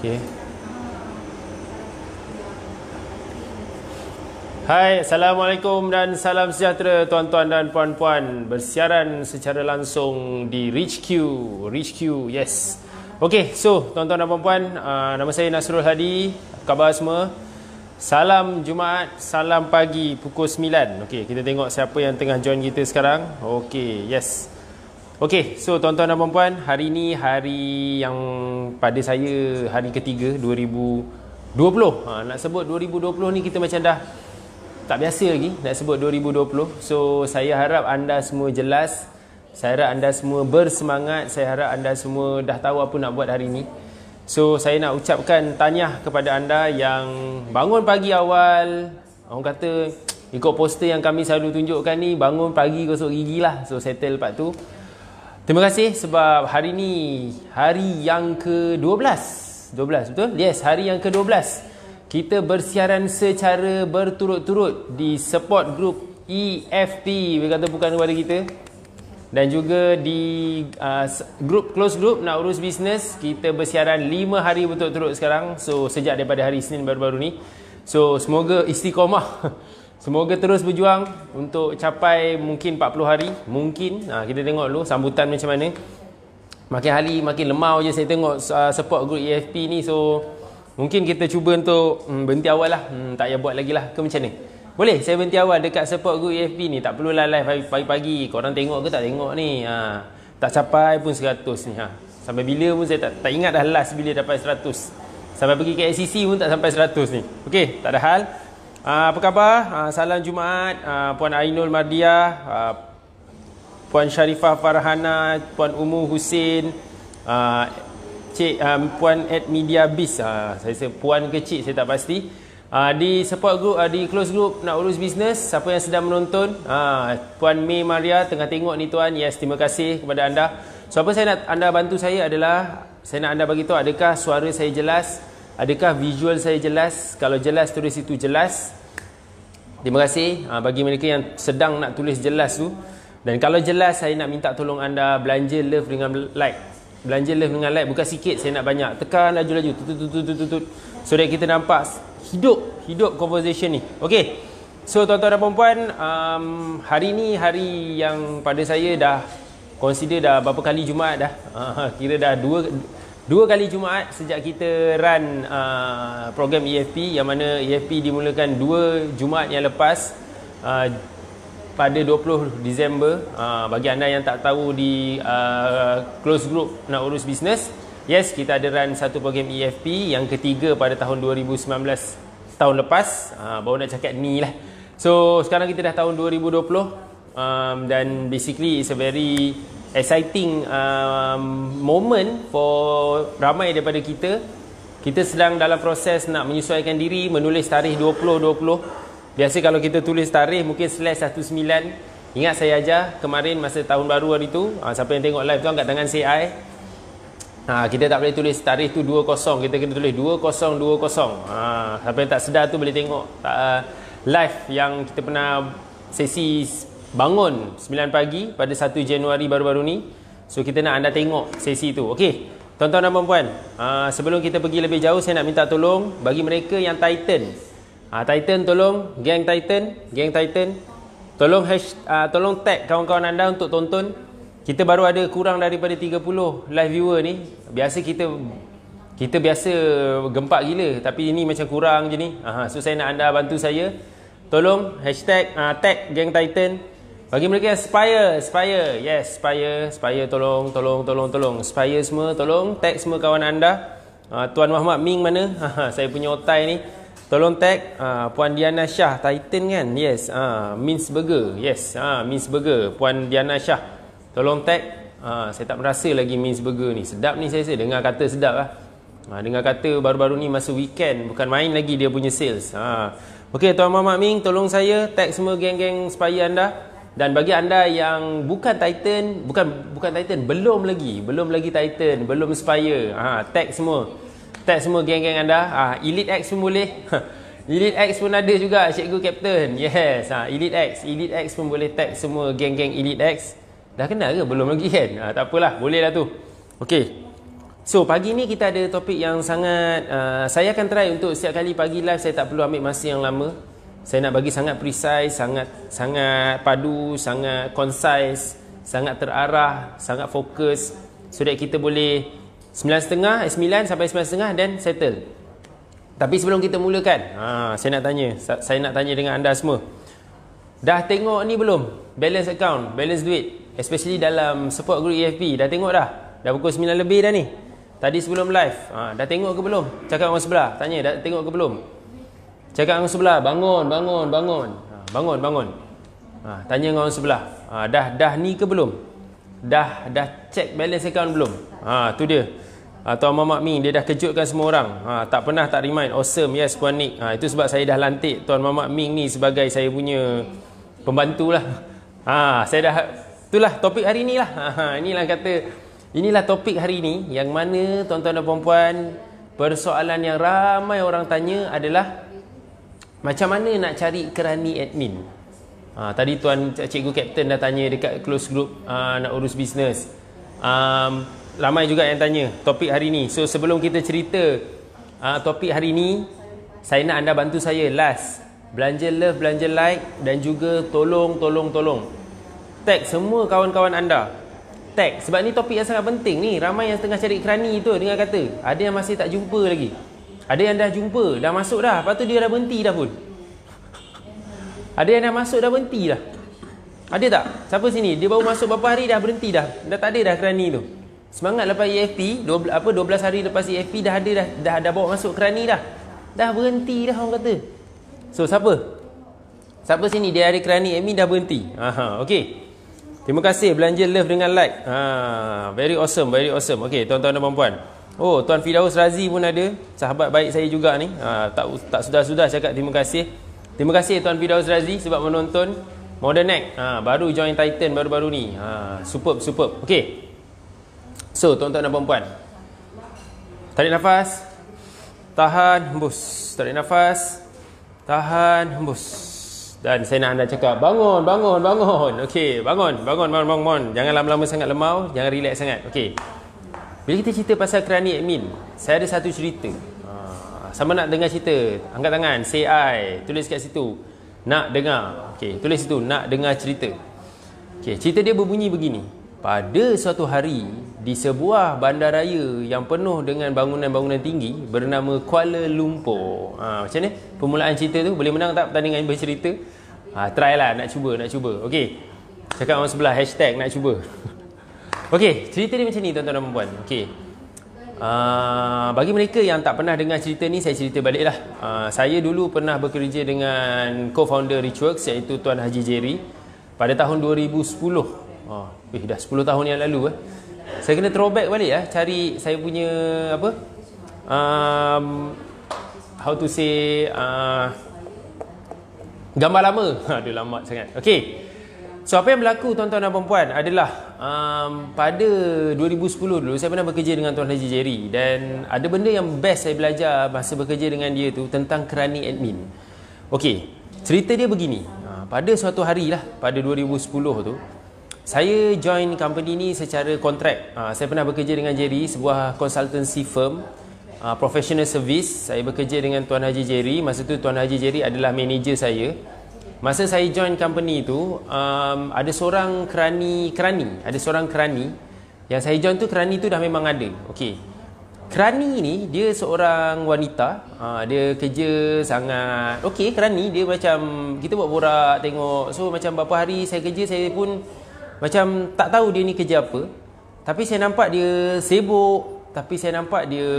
Okay. Hai, Assalamualaikum dan salam sejahtera tuan-tuan dan puan-puan. Bersiaran secara langsung di Rich Q, yes. Okay, so tuan-tuan dan puan-puan, nama saya Nasrul Hadi. Apa khabar semua? Salam Jumaat, salam pagi pukul 9. Okay, kita tengok siapa yang tengah join kita sekarang. Okay, yes. Okay, so tuan-tuan dan puan-puan, hari ni hari yang pada saya hari ketiga 2020. Nak sebut 2020 ni kita macam dah tak biasa lagi nak sebut 2020. So saya harap anda semua jelas, saya harap anda semua bersemangat, saya harap anda semua dah tahu apa nak buat hari ni. So saya nak ucapkan tahniah kepada anda yang bangun pagi awal. Orang kata ikut poster yang kami selalu tunjukkan ni, bangun pagi gosok gigi lah. So settle part tu. Terima kasih sebab hari ni hari yang ke-12. 12 betul? Yes, hari yang ke-12. Kita bersiaran secara berturut-turut di support group EFP, berkata bukan kepada kita. Dan juga di grup close group nak urus bisnes, kita bersiaran 5 hari berturut-turut sekarang. So sejak daripada hari Isnin baru-baru ni. So semoga istiqomah. Semoga terus berjuang untuk capai mungkin 40 hari. Mungkin kita tengok dulu sambutan macam mana. Makin hari makin lemau je saya tengok support group EFP ni. So mungkin kita cuba untuk berhenti awal lah. Tak payah buat lagi lah ke macam ni. Boleh saya berhenti awal dekat support group EFP ni. Tak perlulah live pagi-pagi. Korang tengok ke tak tengok ni. Tak capai pun 100 ni. Sampai bila pun saya tak ingat dah last bila dapat 100. Sampai pergi ke SCC pun tak sampai 100 ni. Okey, tak ada hal. Apa khabar? Salam Jumaat, Puan Ainul Mardiah, Puan Sharifah Farhana, Puan Umu Husin, Cik Puan at Media Biz. Saya rasa Puan ke Cik saya tak pasti. Di support group, di close group nak urus bisnes, siapa yang sedang menonton, Puan May Maria tengah tengok ni tuan. Yes, terima kasih kepada anda. So apa saya nak anda bantu saya adalah saya nak anda bagi tahu adakah suara saya jelas, adakah visual saya jelas. Kalau jelas tulis itu jelas. Terima kasih bagi mereka yang sedang nak tulis jelas tu. Dan kalau jelas saya nak minta tolong anda belanja love dengan like. Belanja love dengan like bukan sikit, saya nak banyak. Tekan laju-laju tutut so that kita nampak hidup conversation ni. Okey. So tuan-tuan dan puan-puan, hari ni hari yang pada saya dah consider dah berapa kali Jumaat dah. Kira dah dua kali Jumaat sejak kita run program EFP, yang mana EFP dimulakan 2 Jumaat yang lepas pada 20 Disember. Bagi anda yang tak tahu di close group nak urus bisnes, yes, kita ada run satu program EFP yang ketiga pada tahun 2019 tahun lepas. Baru nak cakap ni lah. So sekarang kita dah tahun 2020, dan basically it's a very exciting moment for ramai daripada kita. Kita sedang dalam proses nak menyesuaikan diri, menulis tarikh 2020. Biasa kalau kita tulis tarikh mungkin /19. Ingat saya ajar kemarin masa tahun baru hari tu, siapa yang tengok live tu angkat tangan say I. Kita tak boleh tulis tarikh tu 20, kita kena tulis 2020. Siapa yang tak sedar tu boleh tengok live yang kita pernah sesi bangun 9 pagi pada 1 Januari baru-baru ni. So kita nak anda tengok sesi tu. Okey, tuan-tuan dan puan-puan, sebelum kita pergi lebih jauh, saya nak minta tolong bagi mereka yang Titan. Titan tolong, geng Titan, tolong tag kawan-kawan anda untuk tonton. Kita baru ada kurang daripada 30 live viewer ni. Biasa kita biasa gempak gila, tapi ini macam kurang je ni. So saya nak anda bantu saya. Tolong tag geng Titan. Bagi mereka yang Spire, yes, Spire, tolong Spire semua, tolong tag semua kawan anda. Tuan Muhammad Ming mana? Saya punya otai ni. Tolong tag Puan Diana Shah, Titan kan? Yes. Mince Burger, yes. Mince Burger, Puan Diana Shah, tolong tag. Saya tak merasa lagi Mince Burger ni sedap ni. Saya dengar kata sedap lah. Dengar kata baru-baru ni masa weekend, bukan main lagi dia punya sales. Okey, Tuan Muhammad Ming, tolong saya tag semua geng-geng Spire anda. Dan bagi anda yang bukan Titan, bukan Titan, belum lagi Titan, belum Spire, tag semua geng-geng anda. Elite X pun boleh. Elite X pun ada juga, Cikgu Captain. Yes, Elite X pun boleh tag semua geng-geng Elite X. Dah kenal ke? Belum lagi kan? Tak apalah, boleh lah tu. Okey. So pagi ni kita ada topik yang sangat saya akan try untuk setiap kali pagi live saya tak perlu ambil masa yang lama. Saya nak bagi sangat precise, sangat padu, sangat concise, sangat terarah, sangat fokus, so that kita boleh 9.30 sampai 9.30 dan settle. Tapi sebelum kita mulakan, saya nak tanya dengan anda semua. Dah tengok ni belum? Balance account, balance duit, especially dalam support group EFP. Dah tengok dah? Dah pukul 9 lebih dah ni. Tadi sebelum live, dah tengok ke belum? Cakap orang sebelah, tanya dah tengok ke belum? Cakap orang sebelah, bangun. Bangun. Tanya dengan orang sebelah, dah ni ke belum? Dah check balance account belum? Tu dia. Tuan Mamak Ming, dia dah kejutkan semua orang. Tak pernah tak remind. Awesome, yes Puan Nick. Itu sebab saya dah lantik Tuan Mamak Ming ni sebagai saya punya pembantu lah. Saya dah, itulah topik hari ni lah. Inilah topik hari ni, yang mana tuan-tuan dan puan-puan, persoalan yang ramai orang tanya adalah macam mana nak cari kerani admin. Tadi tuan cikgu kapten dah tanya dekat close group, nak urus bisnes. Ramai juga yang tanya topik hari ni. So sebelum kita cerita topik hari ni, saya nak anda bantu saya last. Belanja love, belanja like, dan juga tolong tag semua kawan-kawan anda. Tag, sebab ni topik yang sangat penting ni. Ramai yang tengah cari kerani tu dengar kata. Ada yang masih tak jumpa lagi. Ada yang dah jumpa, dah masuk dah, lepas tu dia dah berhenti dah pun. Ada yang dah masuk dah berhenti dah. Ada tak? Siapa sini? Dia baru masuk berapa hari dah berhenti dah. Dah tak ada dah kerani tu. Semangat lepas EFP, 12 hari lepas EFP dah ada dah bawa masuk kerani dah. Dah berhenti dah orang kata. So siapa? Siapa sini dia ada kerani admin dah berhenti? Okey. Terima kasih belanja love dengan like. Very awesome. Okey, tuan-tuan dan puan-puan. Oh, Tuan Firdaus Razi pun ada. Sahabat baik saya juga ni. Tak sudah cakap terima kasih. Terima kasih Tuan Firdaus Razi sebab menonton Modern Act. Baru join Titan baru-baru ni. Superb. Okey. So, tuan-tuan dan puan-puan. Tarik nafas. Tahan, hembus. Tarik nafas. Tahan, hembus. Dan saya nak anda cakap, bangun. Okey, bangun. Jangan lama-lama sangat lemau, jangan relax sangat. Okey. Bila kita cerita pasal kerani admin, saya ada satu cerita. Sama nak dengar cerita? Angkat tangan, say I. Tulis kat situ. Nak dengar. Okey, tulis situ, nak dengar cerita. Okey, cerita dia berbunyi begini. Pada suatu hari, di sebuah bandaraya yang penuh dengan bangunan-bangunan tinggi bernama Kuala Lumpur. Macam ni? Permulaan cerita tu boleh menang tak pertandingan bercerita? Try lah, nak cuba. Okey. Cakap orang sebelah, hashtag nak cuba. Okey, cerita dia macam ni tuan-tuan dan puan. Okey. Bagi mereka yang tak pernah dengar cerita ni, saya cerita balik lah. Saya dulu pernah bekerja dengan co-founder Richworks, iaitu Tuan Haji Jerry, pada tahun 2010. Dah 10 tahun yang lalu. Saya kena throwback balik cari saya punya apa, how to say, gambar lama. Aduh, lama sangat. Okey. So apa yang berlaku tuan-tuan dan puan-puan adalah pada 2010 dulu saya pernah bekerja dengan Tuan Haji Jerry, dan ada benda yang best saya belajar masa bekerja dengan dia tu tentang kerani admin. Okey, cerita dia begini. Pada suatu hari lah pada 2010 tu, saya join company ni secara kontrak. Saya pernah bekerja dengan Jerry, sebuah consultancy firm, professional service. Saya bekerja dengan Tuan Haji Jerry. Masa tu Tuan Haji Jerry adalah manager saya. Masa saya join company tu, ada seorang kerani. Ada seorang kerani. Yang saya join tu, kerani tu dah memang ada. Okey. Kerani ni, dia seorang wanita. Dia kerja sangat okey, kerani. Dia macam, kita buat borak, tengok. So macam beberapa hari saya kerja, saya pun macam tak tahu dia ni kerja apa. Tapi saya nampak dia sibuk. Tapi saya nampak dia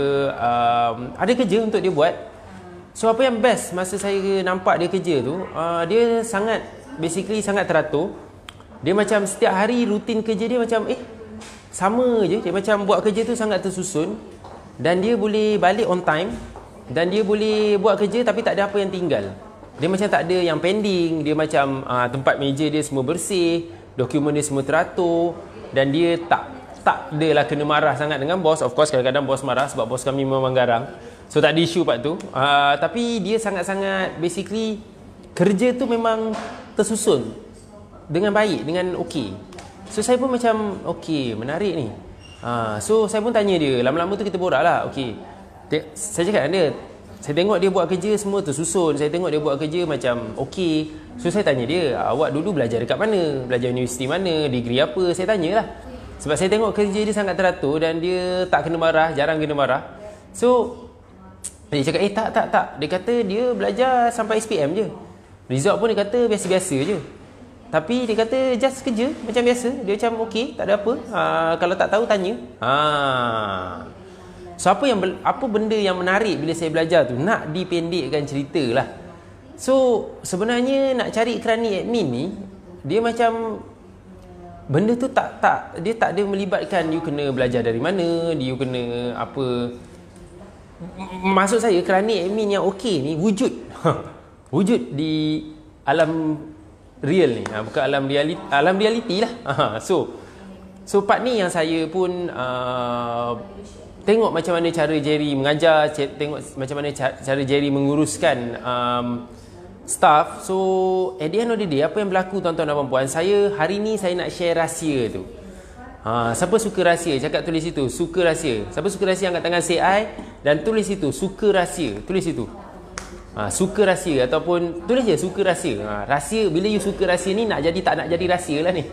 ada kerja untuk dia buat. So apa yang best masa saya nampak dia kerja tu, dia sangat teratur. Dia macam setiap hari rutin kerja dia macam sama je. Dia macam buat kerja tu sangat tersusun. Dan dia boleh balik on time. Dan dia boleh buat kerja tapi tak ada apa yang tinggal. Dia macam tak ada yang pending. Dia macam tempat meja dia semua bersih, dokumen dia semua teratur, dan dia tak adalah kena marah sangat dengan bos. Of course kadang-kadang bos marah sebab bos kami memang garang. So tak ada isu part tu. Tapi dia sangat-sangat basically kerja tu memang tersusun dengan baik, dengan okey. So saya pun macam okey, menarik ni. So saya pun tanya dia. Lama-lama tu kita borak lah. Okey, saya cakap dengan dia, saya tengok dia buat kerja semua tersusun. Saya tengok dia buat kerja macam okey. So saya tanya dia, awak dulu belajar dekat mana? Belajar universiti mana? Degree apa? Saya tanyalah. Sebab saya tengok kerja dia sangat teratur dan dia tak kena marah, jarang kena marah. So dia cakap, tak. Dia kata dia belajar sampai SPM je. Result pun dia kata biasa-biasa je. Tapi dia kata just kerja macam biasa. Dia macam okey, tak ada apa. Kalau tak tahu tanya. So apa benda yang menarik bila saya belajar tu? Nak dipendekkan cerita lah. So sebenarnya nak cari kerani admin ni, dia macam benda tu dia tak ada melibatkan you kena belajar dari mana, you kena apa. Maksud saya kerani admin yang okey ni wujud. Wujud di alam real ni, bukan alam realiti lah. So part ni yang saya pun tengok macam mana cara Jerry mengajar, tengok macam mana cara Jerry menguruskan staff. So at the end of the day, apa yang berlaku tuan-tuan dan puan-puan, hari ni saya nak share rahsia tu. Siapa suka rahsia, cakap tulis situ suka rahsia. Siapa suka rahsia angkat tangan say I, dan tulis situ suka rahsia, tulis situ. Suka rahsia ataupun tulis je suka rahsia. Rahsia, bila you suka rahsia ni nak jadi tak nak jadi rahsia lah ni.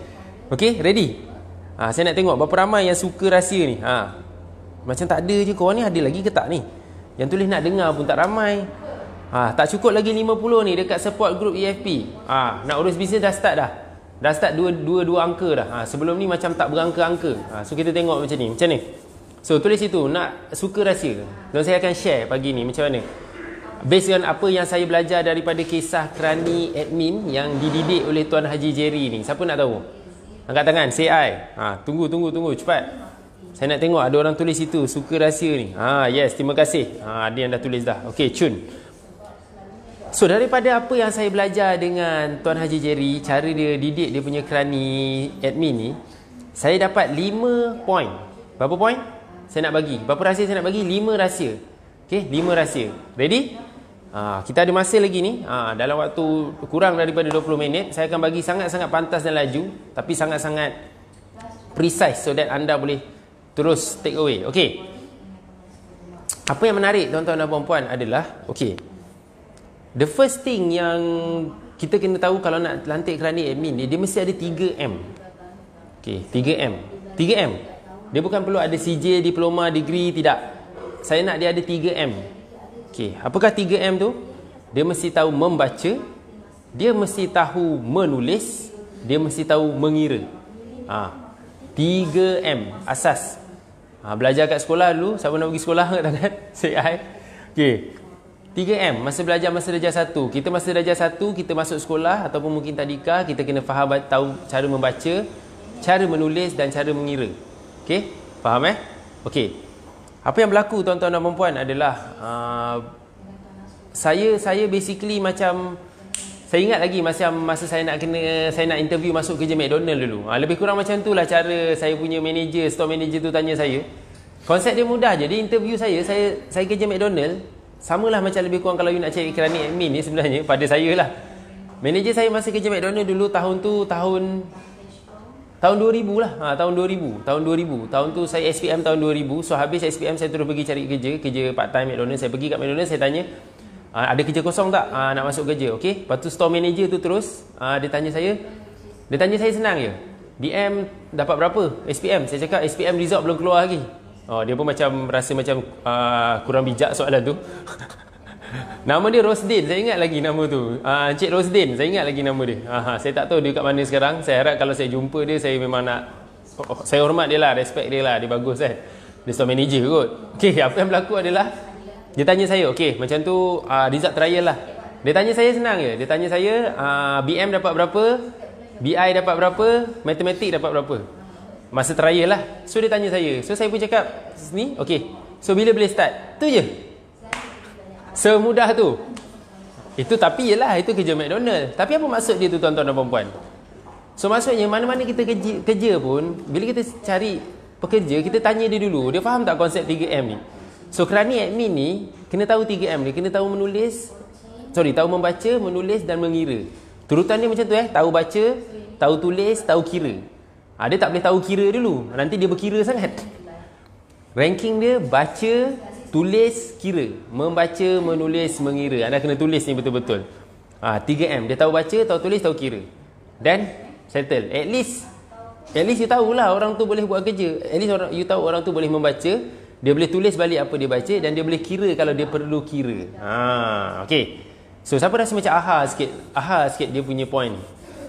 Okay, ready? Saya nak tengok berapa ramai yang suka rahsia ni. Macam tak ada je, korang ni ada lagi ke tak ni? Yang tulis nak dengar pun tak ramai. Tak cukup lagi 50 ni dekat support group EFP. Nak urus bisnes dah start dah. Dah start dua angka dah. Sebelum ni macam tak berangka-angka. So kita tengok macam ni. So tulis situ nak suka rahsia. Dan saya akan share pagi ni macam mana. Based on apa yang saya belajar daripada kisah kerani admin yang dididik oleh Tuan Haji Jerry ni. Siapa nak tahu? Angkat tangan, say I. Tunggu cepat. Saya nak tengok ada orang tulis situ suka rahsia ni. Yes, terima kasih. Ada yang dah tulis dah. Okey, cun. So daripada apa yang saya belajar dengan Tuan Haji Jerry, cara dia didik dia punya kerani admin ni, saya dapat 5 point. Berapa point? Saya nak bagi. Berapa rahsia saya nak bagi? 5 rahsia. Okey, 5 rahsia. Ready? Kita ada masa lagi ni. Dalam waktu kurang daripada 20 minit, saya akan bagi sangat-sangat pantas dan laju, tapi sangat-sangat precise so that anda boleh terus take away. Okey. Apa yang menarik tuan-tuan dan puan-puan adalah, okey, the first thing yang kita kena tahu kalau nak lantik kerani admin ni, dia mesti ada 3M. Okey, 3M. 3M. Dia bukan perlu ada CJ, diploma, degree, tidak. Saya nak dia ada 3M. Okey, apakah 3M tu? Dia mesti tahu membaca, dia mesti tahu menulis, dia mesti tahu mengira. 3M asas. Belajar kat sekolah dulu. Siapa nak pergi sekolah angkat tangan? Say I. Okey. 3M masa belajar masa darjah 1. Kita masa darjah 1 kita masuk sekolah ataupun mungkin tadika, kita kena faham, tahu cara membaca, cara menulis dan cara mengira. Okey? Faham Okey. Apa yang berlaku tuan-tuan dan puan-puan adalah saya basically macam, saya ingat lagi masa saya nak interview masuk kerja McDonald dulu. Lebih kurang macam tu lah cara saya punya manager, store manager tu tanya saya. Konsep dia mudah je. Dia interview saya kerja McDonald, samalah macam lebih kurang kalau you nak cari kerani admin ni sebenarnya pada saya lah. Manager saya masa kerja McDonald dulu tahun 2000 lah. Tahun 2000. Tahun tu saya SPM tahun 2000. So habis SPM saya terus pergi cari kerja part time McDonald. Saya pergi kat McDonald, saya tanya, ada kerja kosong tak? Nak masuk kerja. Okey. Lepas tu store manager tu terus dia tanya saya senang je. DM dapat berapa? SPM. Saya cakap SPM result belum keluar lagi. Dia pun macam rasa macam kurang bijak soalan tu. Nama dia Rosdin, saya ingat lagi nama tu. Encik Rosdin, saya ingat lagi nama dia. Saya tak tahu dia kat mana sekarang. Saya harap kalau saya jumpa dia, saya memang nak, saya hormat dia lah, respect dia lah, dia bagus kan. Dia store manager kot. Okey, apa yang berlaku adalah dia tanya saya, okey, macam tu result trial lah. Dia tanya saya senang je. Dia tanya saya BM dapat berapa, BI dapat berapa, matematik dapat berapa. Masa trial lah. So dia tanya saya. So saya pun cakap ni, okey. So bila boleh start? Tu je. Semudah tu. Itu tapi yelah, itu kerja McDonald. Tapi apa maksud dia tu tuan-tuan dan puan-puan? So maksudnya mana-mana kita kerja pun, bila kita cari pekerja, kita tanya dia dulu, dia faham tak konsep 3M ni? So kerani admin ni kena tahu 3M ni, kena tahu tahu membaca, menulis dan mengira. Turutan dia macam tu tahu baca, tahu tulis, tahu kira. Dia tak boleh tahu kira dulu, nanti dia berkira sangat. Ranking dia baca, tulis, kira. Membaca, menulis, mengira. Anda kena tulis ni betul-betul. 3M. Dia tahu baca, tahu tulis, tahu kira. Dan settle. At least you tahulah orang tu boleh buat kerja. At least you tahu orang tu boleh membaca, dia boleh tulis balik apa dia baca, dan dia boleh kira kalau dia perlu kira. Okay. So siapa rasa macam aha sikit dia punya point.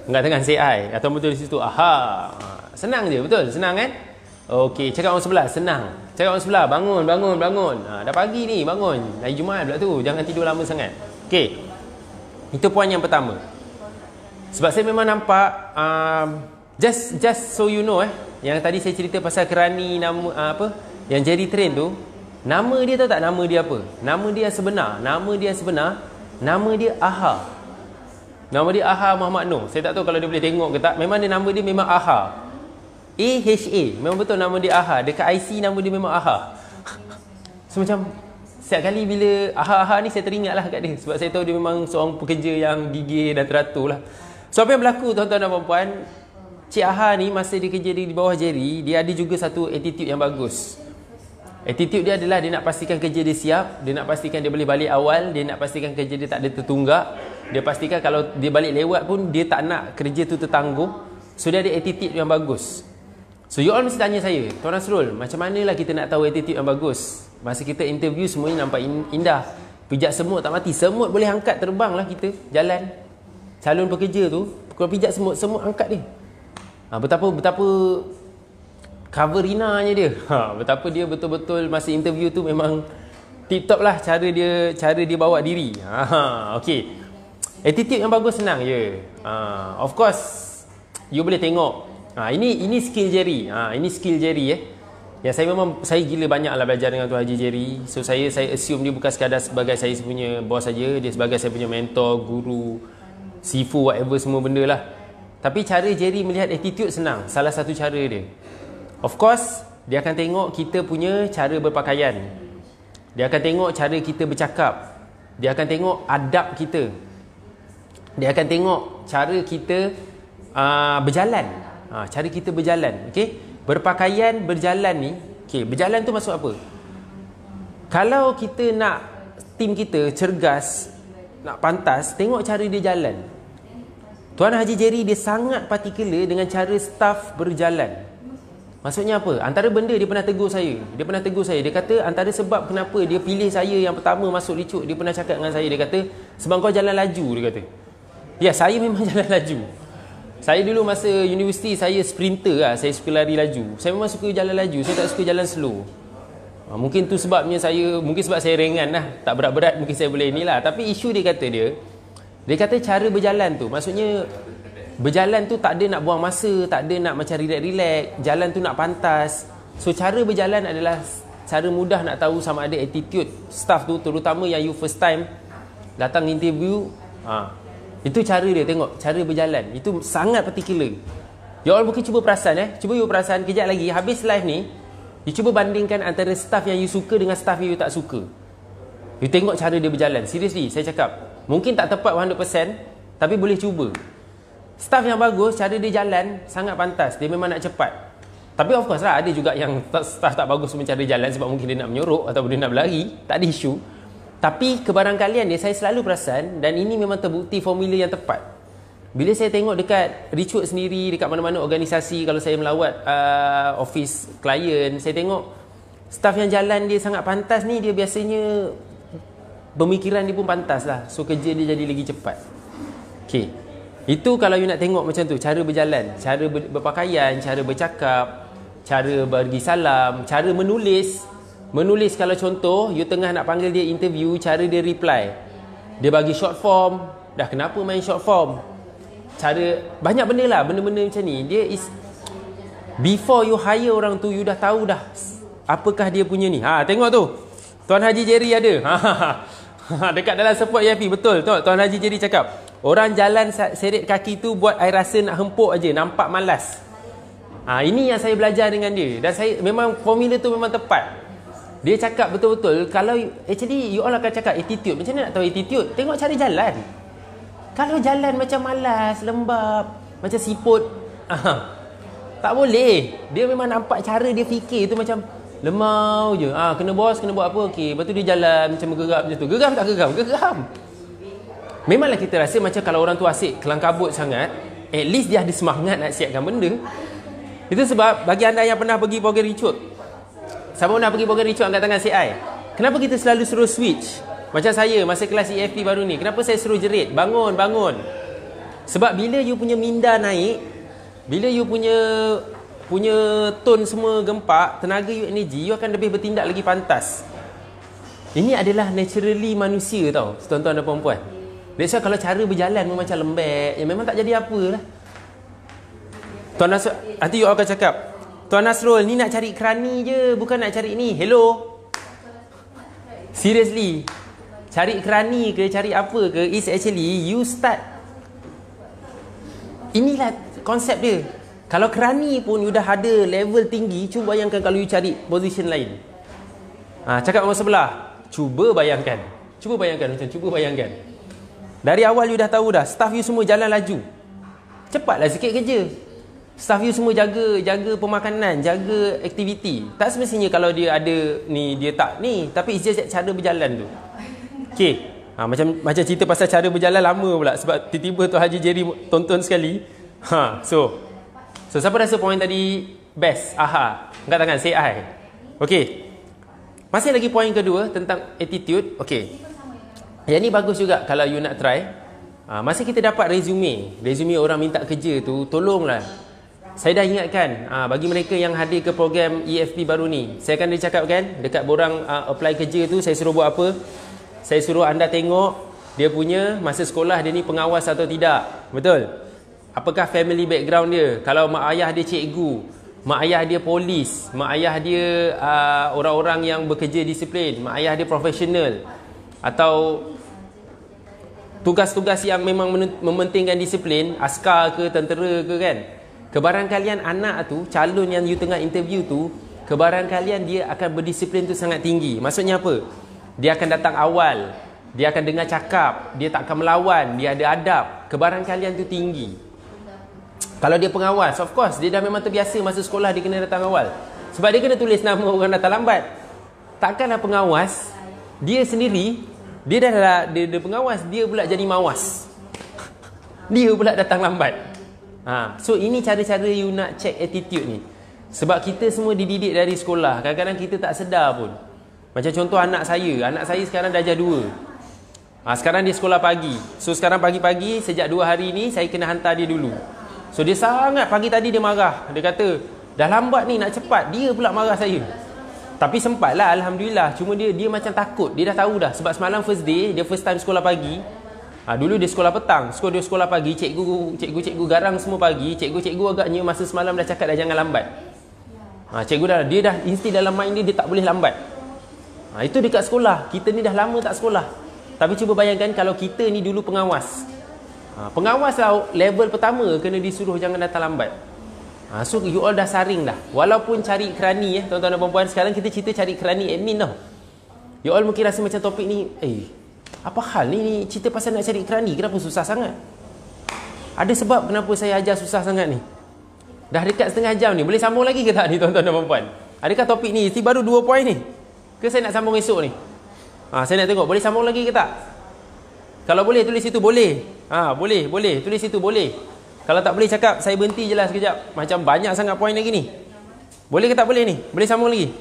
Enggak tengah say I atau betul di situ aha. Senang je, betul? Senang kan? Okey, cakap orang sebelah, senang. Cakap orang sebelah, bangun. Dah pagi ni, bangun. Hari Jumaat pula tu, jangan tidur lama sangat. Okey. Itu poin yang pertama. Sebab saya memang nampak just so you know yang tadi saya cerita pasal kerani nama yang Jerry train tu, nama dia tahu tak nama dia apa? Nama dia sebenar, nama dia Aha. Nama dia Aha Muhammad Noor. Saya tak tahu kalau dia boleh tengok ke tak. Memang dia nama dia memang Aha. AHA. Memang betul nama dia Aha. Dekat IC nama dia memang Aha. So macam setiap kali bila Aha ni saya teringat lah kat dia. Sebab saya tahu dia memang seorang pekerja yang gigih dan teratur lah. So apa yang berlaku tuan-tuan dan puan-puan, Cik Aha ni masa dia kerja di bawah Jerry, dia ada juga satu attitude yang bagus. Attitude dia adalah dia nak pastikan kerja dia siap, dia nak pastikan dia boleh balik awal, dia nak pastikan kerja dia tak ada tertunggak, dia pastikan kalau dia balik lewat pun dia tak nak kerja tu tertangguh. So dia ada attitude yang bagus. So you all mesti tanya saya, Tuan Nasrul, macam manalah kita nak tahu attitude yang bagus? Masa kita interview semuanya nampak indah, pijak semut tak mati. Semut boleh angkat, terbang lah kita jalan. Calon pekerja tu kalau pijak semut angkat dia. Betapa coverinanya dia. Betapa dia betul-betul masa interview tu memang tip top lah cara dia bawa diri. Okey. Attitude yang bagus senang je. Of course you boleh tengok. Ini skill Jerry. Ini skill Jerry yang saya gila banyaklah belajar dengan Tuan Haji Jerry. So saya assume dia bukan sekadar sebagai saya punya bos saja, dia sebagai saya punya mentor, guru, sifu, whatever semua benda lah. Tapi cara Jerry melihat attitude senang. Salah satu cara dia, of course, dia akan tengok kita punya cara berpakaian. Dia akan tengok cara kita bercakap. Dia akan tengok adab kita. Dia akan tengok cara kita berjalan. Cara kita berjalan. Okay? Berpakaian, berjalan ni. Okay, berjalan tu maksud apa? Kalau kita nak tim kita cergas, nak pantas, tengok cara dia jalan. Tuan Haji Jerry dia sangat particular dengan cara staff berjalan. Maksudnya apa? Antara benda dia pernah tegur saya. Dia kata antara sebab kenapa dia pilih saya yang pertama masuk Licuk, dia pernah cakap dengan saya. Dia kata, sebab kau jalan laju, dia kata. Ya, saya memang jalan laju. Saya dulu masa universiti, saya sprinter lah. Saya suka lari laju. Saya memang suka jalan laju. Saya tak suka jalan slow. Mungkin tu sebabnya mungkin sebab saya ringan lah. Tak berat-berat, mungkin saya boleh ni lah. Tapi isu dia kata cara berjalan tu, maksudnya berjalan tu tak ada nak buang masa, tak ada nak macam relax-relax, jalan tu nak pantas. So cara berjalan adalah cara mudah nak tahu sama ada attitude staff tu, terutama yang you first time datang interview. Itu cara dia, tengok cara berjalan. Itu sangat particular. You all mungkin cuba perasan cuba you perasan kejap lagi habis live ni, you cuba bandingkan antara staff yang you suka dengan staff yang you tak suka. You tengok cara dia berjalan. Seriously, saya cakap mungkin tak tepat 100%, tapi boleh cuba. Staff yang bagus, cara dia jalan sangat pantas. Dia memang nak cepat. Tapi of course lah, ada juga yang staff tak bagus cara jalan sebab mungkin dia nak menyorok atau dia nak berlari. Tak ada isu. Tapi kebarangkalian dia, saya selalu perasan, dan ini memang terbukti formula yang tepat. Bila saya tengok dekat Recruit sendiri, dekat mana-mana organisasi, kalau saya melawat office klien, saya tengok staff yang jalan dia sangat pantas ni, dia biasanya pemikiran dia pun pantas lah. So kerja dia jadi lagi cepat. Okay, itu kalau you nak tengok macam tu, cara berjalan, cara berpakaian, cara bercakap, cara bagi salam, cara menulis. Menulis kalau contoh you tengah nak panggil dia interview, cara dia reply, dia bagi short form. Dah kenapa main short form? Cara banyak benda lah, benda-benda macam ni. Dia is before you hire orang tu, you dah tahu dah apakah dia punya ni. Tengok tu, Tuan Haji Jerry ada. Dekat dalam support EFP, betul Tuan Haji Jerry cakap, orang jalan seret kaki tu buat air rasa nak hempuk aja, nampak malas. Ini yang saya belajar dengan dia. Dan saya memang formula tu memang tepat. Dia cakap betul-betul. Kalau actually you all akan cakap attitude, macam mana nak tahu attitude? Tengok cara jalan. Kalau jalan macam malas, lembab, macam siput, tak boleh. Dia memang nampak cara dia fikir tu macam Lemau je. Kena bos, kena buat apa? Okey. Lepas tu dia jalan macam bergerak macam tu. Geram tak geram? Geram. Memanglah kita rasa macam kalau orang tu asyik kelang kabut sangat, at least dia ada semangat nak siapkan benda. Itu sebab bagi anda yang pernah pergi program Ricut, siapa pernah pergi program Ricut angkat tangan CI. Kenapa kita selalu suruh switch? Macam saya masa kelas EFP baru ni, kenapa saya suruh jerit? Bangun, bangun. Sebab bila you punya minda naik, bila you punya tone semua gempak, tenaga you energy, you akan lebih bertindak lagi pantas. Ini adalah naturally manusia tau, tuan-tuan dan puan-puan. That's why kalau cara berjalan macam lembek, ya memang tak jadi apa lah. Tuan Nasrul, nanti you akan cakap, Tuan Nasrul ni nak cari kerani je, bukan nak cari ni. Hello? Seriously, cari kerani ke, cari apa ke, is actually you start. Inilah konsep dia. Kalau kerani pun you dah ada level tinggi, cuba bayangkan kalau you cari position lain. Cakap orang sebelah, cuba bayangkan. Cuba bayangkan macam, cuba bayangkan. Dari awal you dah tahu dah, staff you semua jalan laju. Cepatlah sikit kerja. Staff you semua jaga pemakanan, jaga aktiviti. Tak semestinya kalau dia ada ni, dia tak ni. Tapi it's just cara berjalan tu. Okay. Macam cerita pasal cara berjalan lama pula. Sebab tiba-tiba tu Haji Jerry tonton sekali. So siapa rasa point tadi best? Angkat tangan, say I. Okay. Masih lagi point kedua tentang attitude. Okay. Yang ni bagus juga kalau you nak try. Masa kita dapat resume orang minta kerja tu, tolonglah. Saya dah ingatkan, bagi mereka yang hadir ke program EFP baru ni, saya akan dicakapkan dekat borang apply kerja tu, saya suruh buat apa? Saya suruh anda tengok dia punya masa sekolah dia ni pengawas atau tidak. Betul? Apakah family background dia? Kalau mak ayah dia cikgu, mak ayah dia polis, mak ayah dia orang-orang yang bekerja disiplin, mak ayah dia profesional, atau tugas-tugas yang memang mementingkan disiplin, askar ke, tentera ke kan. Kebarangkalian anak tu, calon yang you tengah interview tu, kebarangkalian dia akan berdisiplin tu sangat tinggi. Maksudnya apa? Dia akan datang awal, dia akan dengar cakap, dia tak akan melawan, dia ada adab. Kebarangkalian tu tinggi. Kalau dia pengawas, of course dia dah memang terbiasa masa sekolah dia kena datang awal. Sebab dia kena tulis nama orang datang lambat. Takkanlah pengawas dia sendiri, dia pengawas, dia pula jadi mawas. Dia pula datang lambat. So ini cara-cara you nak check attitude ni. Sebab kita semua dididik dari sekolah, kadang-kadang kita tak sedar pun. Macam contoh anak saya sekarang darjah 2. Sekarang dia sekolah pagi. So sekarang pagi-pagi, sejak 2 hari ni saya kena hantar dia dulu. So dia sangat, pagi tadi dia marah. Dia kata, dah lambat ni nak cepat. Dia pula marah saya. Tapi sempatlah, Alhamdulillah. Cuma dia macam takut. Dia dah tahu dah. Sebab semalam first day, dia first time sekolah pagi. Dulu dia sekolah petang. Dia sekolah pagi. Cikgu garang semua pagi. Cikgu agaknya masa semalam dah cakap dah jangan lambat. Cikgu dia dah insti dalam mind dia tak boleh lambat. Itu dekat sekolah. Kita ni dah lama tak sekolah. Tapi cuba bayangkan kalau kita ni dulu pengawas. Pengawas lah level pertama kena disuruh jangan datang lambat. So you all dah saring dah. Walaupun cari kerani tuan-tuan dan puan-puan, sekarang kita cerita cari kerani admin tau. You all mungkin rasa macam topik ni, apa hal ni cerita pasal nak cari kerani, kenapa susah sangat? Ada sebab kenapa saya ajar susah sangat ni. Dah dekat setengah jam ni, boleh sambung lagi ke tak ni tuan-tuan dan puan-puan? Adakah topik ni baru 2 poin ni? Ke saya nak sambung esok ni? Saya nak tengok boleh sambung lagi ke tak? Kalau boleh tulis situ boleh. Boleh tulis situ boleh. Kalau tak boleh cakap saya berhenti je lah sekejap. Macam banyak sangat poin lagi ni. Boleh ke tak boleh ni? Boleh sambung lagi?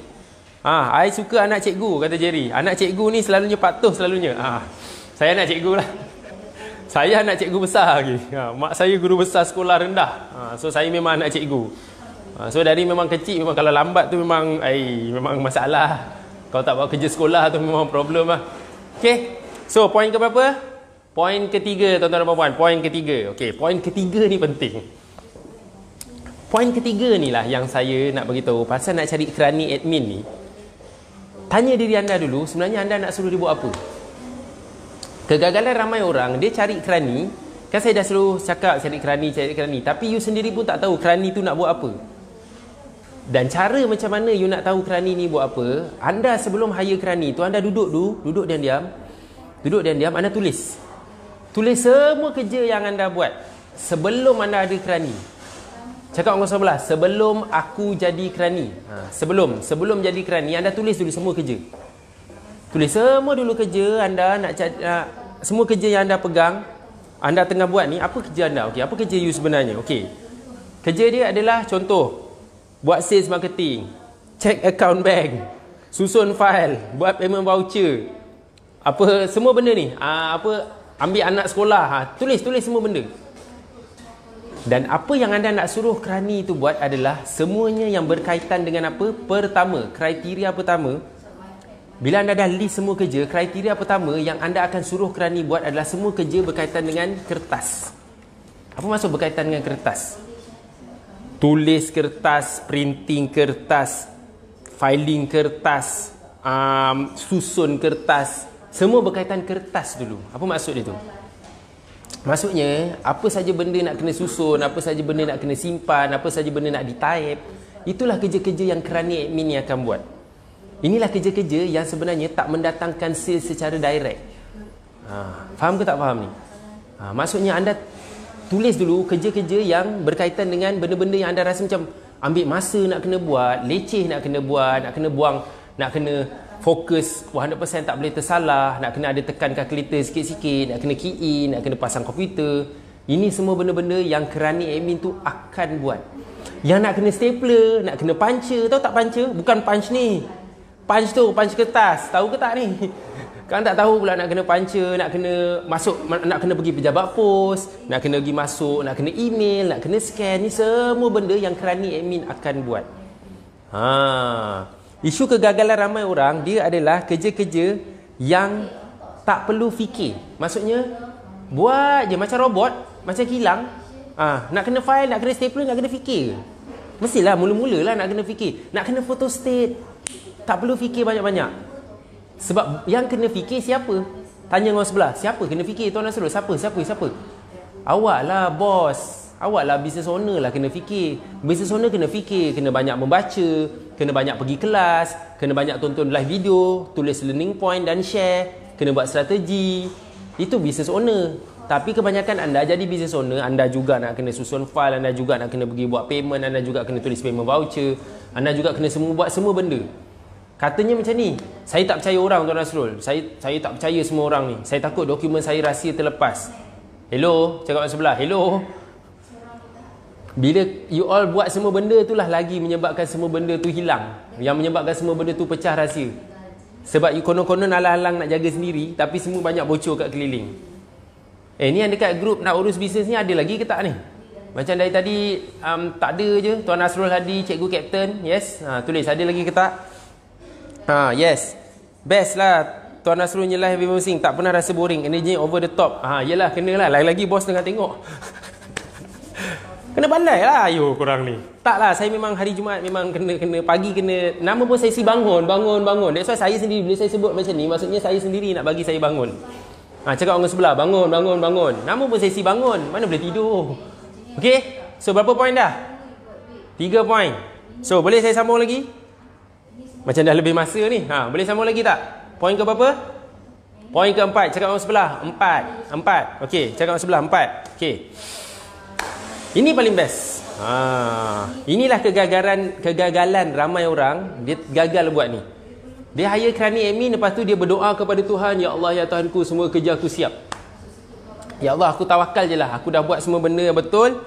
I suka anak cikgu, kata Jerry. Anak cikgu ni selalunya patuh selalunya. Saya anak cikgu lah. Saya anak cikgu besar lagi. Mak saya guru besar sekolah rendah. So saya memang anak cikgu. So dari memang kecil, memang kalau lambat tu memang masalah. Kalau tak buat kerja sekolah tu memang problem lah. Okay. So poin ke berapa? Poin ketiga tuan-tuan dan puan-puan. Poin ketiga. Okay. Poin ketiga ni penting. Poin ketiga ni lah yang saya nak beritahu pasal nak cari kerani admin ni. Tanya diri anda dulu, sebenarnya anda nak suruh dia buat apa? Kegagalan ramai orang, dia cari kerani. Kan saya dah selalu cakap cari kerani. Tapi you sendiri pun tak tahu kerani tu nak buat apa. Dan cara macam mana you nak tahu kerani ni buat apa, anda sebelum hire kerani tu, anda duduk diam-diam, anda tulis semua kerja yang anda buat sebelum anda ada kerani. Cakap orang sebelah, sebelum aku jadi kerani. Sebelum jadi kerani, anda tulis dulu semua kerja. Tulis semua dulu kerja anda semua kerja yang anda pegang, anda tengah buat ni, apa kerja anda? Okey, apa kerja you sebenarnya? Okey. Kerja dia adalah contoh, buat sales marketing, check account bank, susun file, buat payment voucher. Apa semua benda ni? Ambil anak sekolah, tulis semua benda. Dan apa yang anda nak suruh kerani itu buat adalah semuanya yang berkaitan dengan apa? Pertama, kriteria pertama, bila anda dah list semua kerja, kriteria pertama yang anda akan suruh kerani buat adalah semua kerja berkaitan dengan kertas. Apa maksud berkaitan dengan kertas? Tulis kertas, printing kertas, filing kertas, susun kertas, semua berkaitan kertas dulu. Apa maksud dia tu? Maksudnya, apa saja benda nak kena susun, apa saja benda nak kena simpan, apa saja benda nak di-type, itulah kerja-kerja yang kerani admin ni akan buat. Inilah kerja-kerja yang sebenarnya tak mendatangkan sales secara direct. Faham ke tak faham ni? Maksudnya anda tulis dulu kerja-kerja yang berkaitan dengan benda-benda yang anda rasa macam ambil masa nak kena buat, leceh nak kena buat, nak kena buang, nak kena fokus 100% tak boleh tersalah, nak kena ada tekan kalkulator sikit-sikit, nak kena key in, nak kena pasang komputer. Ini semua benda-benda yang kerani admin tu akan buat. Yang nak kena stapler, nak kena puncher, tahu tak puncher? Bukan punch ni. Punch tu, punch kertas. Tahu ke tak ni? Kan tak tahu pula nak kena puncher, nak kena masuk, nak kena pergi pejabat pos, nak kena pergi masuk, nak kena email, nak kena scan. Ni semua benda yang kerani admin akan buat. Isu kegagalan ramai orang, dia adalah kerja-kerja yang tak perlu fikir. Maksudnya, buat je macam robot, macam kilang. Nak kena file, nak kena stapler, nak kena fikir. Mestilah mula-mula lah nak kena fikir. Nak kena photostat, tak perlu fikir banyak-banyak. Sebab yang kena fikir siapa? Tanya orang sebelah, siapa kena fikir Tuan Nasrul? Siapa? Awak lah bos. Awak lah business owner lah kena fikir. Business owner kena fikir, kena banyak membaca, kena banyak pergi kelas, kena banyak tonton live video, tulis learning point dan share, kena buat strategi. Itu business owner. Tapi kebanyakan anda jadi business owner, anda juga nak kena susun file, anda juga nak kena pergi buat payment, anda juga kena tulis payment voucher, anda juga kena buat semua benda. Katanya macam ni, saya tak percaya orang Tuan Nasrul. Saya tak percaya semua orang ni. Saya takut dokumen saya rahsia terlepas. Hello, cakap kat sebelah. Hello. Bila you all buat semua benda tu lah lagi menyebabkan semua benda tu hilang. Yang menyebabkan semua benda tu pecah rahsia. Sebab you konon-konon alang-alang nak jaga sendiri, tapi semua banyak bocor kat keliling. Ni yang dekat grup nak urus bisnes ni ada lagi ke tak ni? Macam dari tadi tak ada je. Tuan Nasrul Hadi, Cikgu Kapten. Yes, tulis ada lagi ke tak? Yes. Best lah Tuan Nasrul punya live everything. Tak pernah rasa boring. Energy over the top. Yelah, kena lah. Lagi-lagi bos tengah tengok. Kena pandai lah ayo korang ni. Tak lah, saya memang hari Jumaat memang kena pagi kena. Nama pun sesi bangun. That's why saya sendiri bila saya sebut macam ni, maksudnya saya sendiri nak bagi saya bangun. Cakap orang sebelah, bangun. Nama pun sesi bangun. Mana boleh tidur. Okay, so berapa poin dah? 3 poin. So boleh saya sambung lagi? Macam dah lebih masa ni. Boleh sambung lagi tak? Poin ke berapa? Poin ke-4. Cakap orang sebelah. 4. Okey, cakap orang sebelah 4. Okey. Ini paling best. Inilah kegagalan ramai orang. Dia gagal buat ni. Dia hire kerani admin, lepas tu dia berdoa kepada Tuhan, ya Allah, ya Tuhanku, semua kerja aku siap. Ya Allah, aku tawakal je lah. Aku dah buat semua benda yang betul.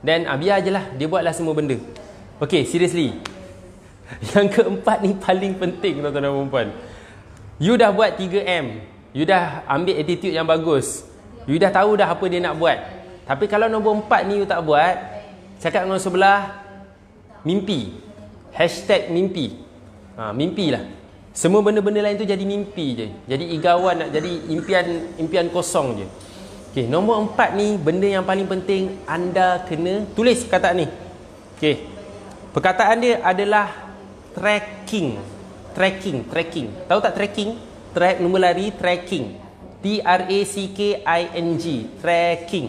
Dan biar je lah. Dia buatlah semua benda. Okey, seriously. Yang keempat ni paling penting, tuan-tuan dan puan-puan. You dah buat 3M. You dah ambil attitude yang bagus. You dah tahu dah apa dia nak buat. Tapi kalau nombor 4 ni you tak buat, cakap dengan sebelah, mimpi. #mimpi. Mimpi lah. Semua benda-benda lain tu jadi mimpi je. Jadi igawan, nak jadi impian kosong je. Okay, nombor 4 ni benda yang paling penting. Anda kena tulis perkataan ni. Okay. Perkataan dia adalah tracking. Tahu tak tracking? Track, nombor lari, tracking. TRACKING. Tracking.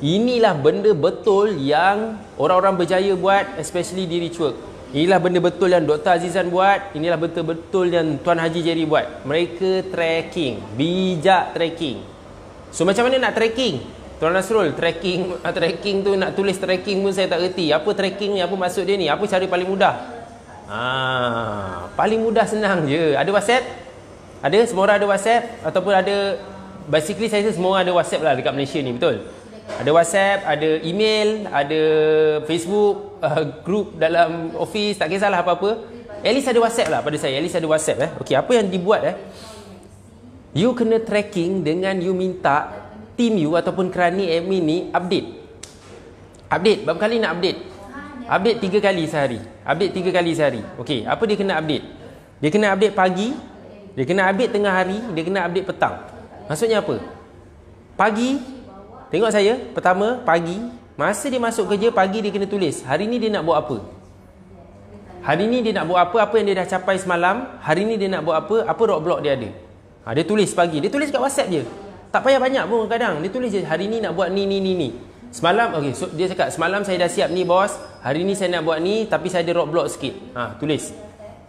Inilah benda betul yang orang-orang berjaya buat, especially di Rich Work. Inilah benda betul yang Dr. Azizan buat. Inilah betul-betul yang Tuan Haji Jerry buat. Mereka tracking. Bijak tracking. So macam mana nak tracking? Tuan Nasrul, tracking tu nak tulis tracking pun saya tak reti. Apa tracking ni? Apa maksud dia ni? Apa cara paling mudah? Paling mudah senang je. Ada WhatsApp? Ada? Semua orang ada WhatsApp? Ataupun ada, basically saya rasa semua orang ada WhatsApp lah dekat Malaysia ni, betul? Ada WhatsApp, ada email, ada Facebook, group dalam office, tak kisahlah apa-apa. At least ada WhatsApp lah pada saya. At least ada WhatsApp. Okey, apa yang dibuat you kena tracking dengan you minta team you ataupun kerani admin ni update. Berapa kali nak update? Update 3 kali sehari. Okey, apa dia kena update? Dia kena update pagi, dia kena update tengah hari, dia kena update petang. Maksudnya apa? Pagi, tengok saya, pertama pagi, masa dia masuk kerja pagi dia kena tulis hari ni dia nak buat apa. Hari ni dia nak buat apa yang dia dah capai semalam, hari ni dia nak buat apa roadblock dia ada. Dia tulis pagi, dia tulis kat WhatsApp je. Tak payah banyak pun kadang. Dia tulis je hari ni nak buat ni. Semalam, okey, so dia cakap semalam saya dah siap ni bos, hari ni saya nak buat ni tapi saya ada roadblock sikit. Tulis.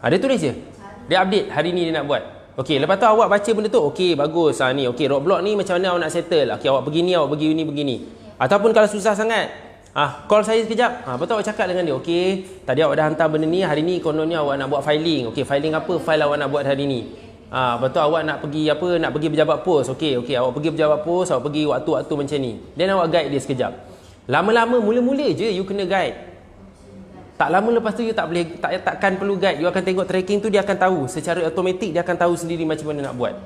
Dia tulis je. Dia update hari ni dia nak buat. Okey, lepas tu awak baca benda tu, okey bagus. Ni okey, roadblock ni macam mana awak nak settle? Okey, awak pergi ni, awak pergi ni begini. Ataupun kalau susah sangat, call saya sekejap. Lepas tu awak cakap dengan dia, okey, tadi awak dah hantar benda ni, hari ni kononnya awak nak buat filing. Okey, filing apa? File awak nak buat hari ni. Lepas tu awak nak pergi apa? Nak pergi pejabat pos. Okey, awak pergi pejabat pos, awak pergi waktu-waktu macam ni. Dan awak guide dia sekejap. Lama-lama, mula-mula je you kena guide. Tak lama lepas tu you takkan perlu guide. You akan tengok tracking tu, dia akan tahu secara automatik, dia akan tahu sendiri macam mana nak buat.